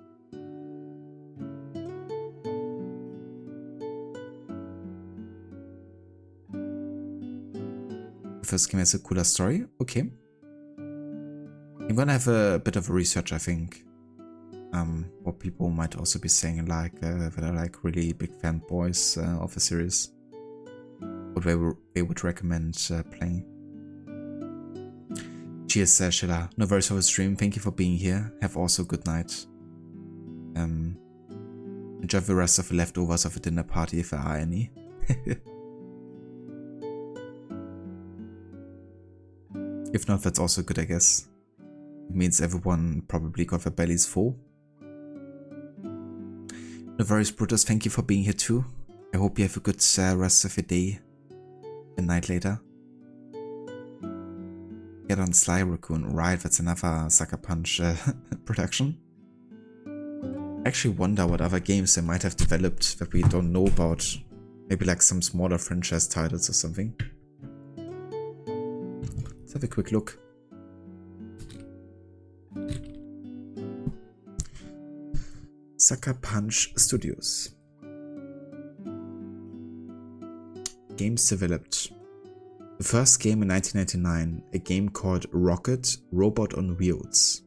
First game has a cooler story. Okay, I'm gonna have a bit of a research, I think. What people might also be saying, like that are like really big fanboys of the series, what they would recommend playing. Cheers, Shilla. No worries for the stream. Thank you for being here. Have also a good night. Enjoy the rest of the leftovers of a dinner party if there are any. If not, that's also good, I guess. It means everyone probably got their bellies full. No worries, Brutus, thank you for being here too. I hope you have a good rest of your day and night later. Get on Sly Raccoon, right, that's another Sucker Punch production. I actually wonder what other games they might have developed that we don't know about. Maybe like some smaller franchise titles or something. Let's have a quick look. Sucker Punch Studios. Games developed. The first game in 1999, a game called Rocket Robot on Wheels.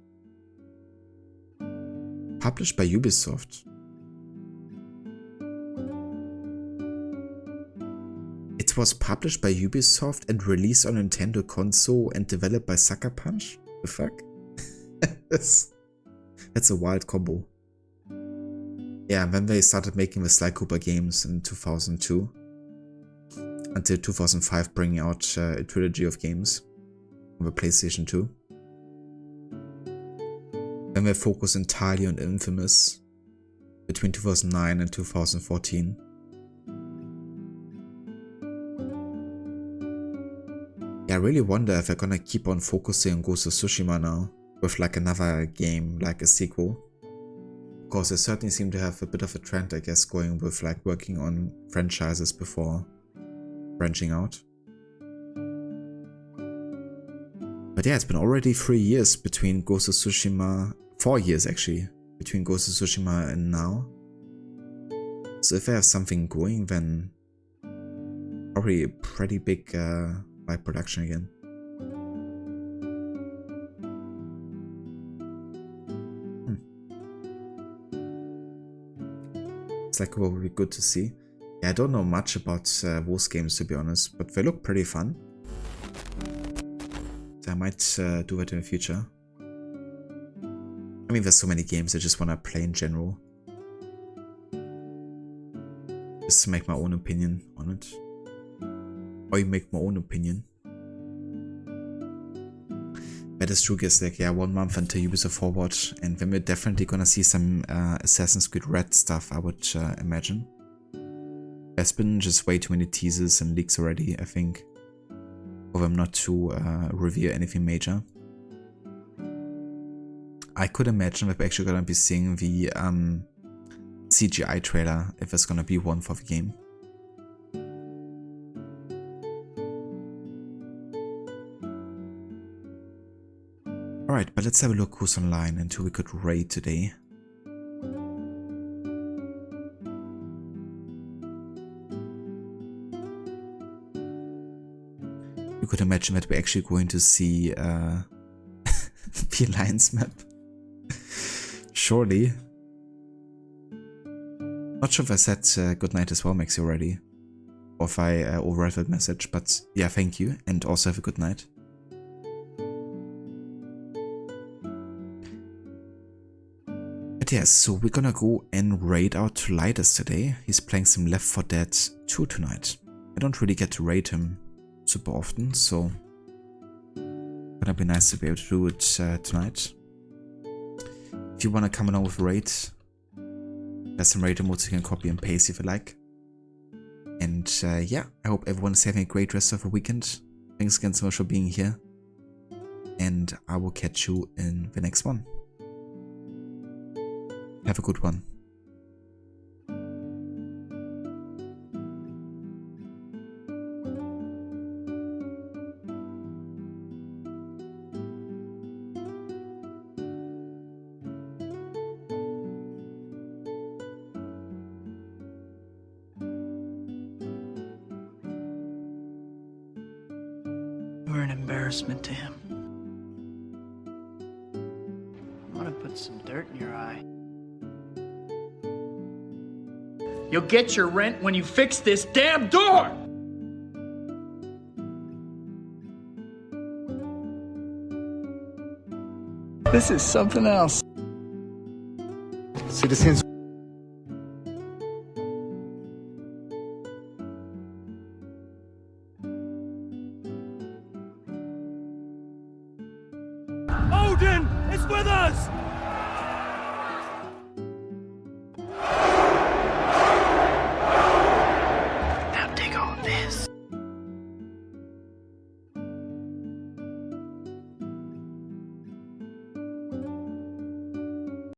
Published by Ubisoft. It was published by Ubisoft and released on Nintendo console and developed by Sucker Punch? The fuck? That's a wild combo. Yeah, and then they started making the Sly Cooper games in 2002. Until 2005, bringing out a trilogy of games on the PlayStation 2. Then they focused entirely on Infamous between 2009 and 2014. Yeah, I really wonder if they're gonna keep on focusing on Ghost of Tsushima now, with like another game, like a sequel. Because they certainly seem to have a bit of a trend, I guess, going with like working on franchises before branching out. But yeah, it's been already 3 years between Ghost of Tsushima, 4 years actually, between Ghost of Tsushima and now. So if I have something going, then probably a pretty big live production again. It's like what would be good to see. Yeah, I don't know much about those games, to be honest, but they look pretty fun. So I might do it in the future. I mean, there's so many games I just want to play in general. Just to make my own opinion on it. Or you make my own opinion. That is true, guys. Like, yeah, 1 month until Ubisoft Forward, and then we're definitely gonna see some Assassin's Creed Red stuff, I would imagine. There's been just way too many teasers and leaks already, I think, for them not to reveal anything major. I could imagine that we're actually gonna be seeing the CGI trailer, if there's gonna be one for the game. Alright, but let's have a look who's online and who we could raid today. You could imagine that we're actually going to see the Alliance map. Surely. Not sure if I said good night as well, Maxi, already. Or if I overread that message, but yeah, thank you, and also have a good night. But yeah, so we're gonna go and raid out to Lidus today. He's playing some Left 4 Dead 2 tonight. I don't really get to raid him super often, so gonna be nice to be able to do it tonight. If you wanna come along with a raid, there's some raid emotes you can copy and paste if you like. And yeah, I hope everyone's having a great rest of the weekend. Thanks again so much for being here. And I will catch you in the next one. Have a good one. We're an embarrassment to him. I want to put some dirt in your eye. You'll get your rent when you fix this damn door! This is something else. Citizens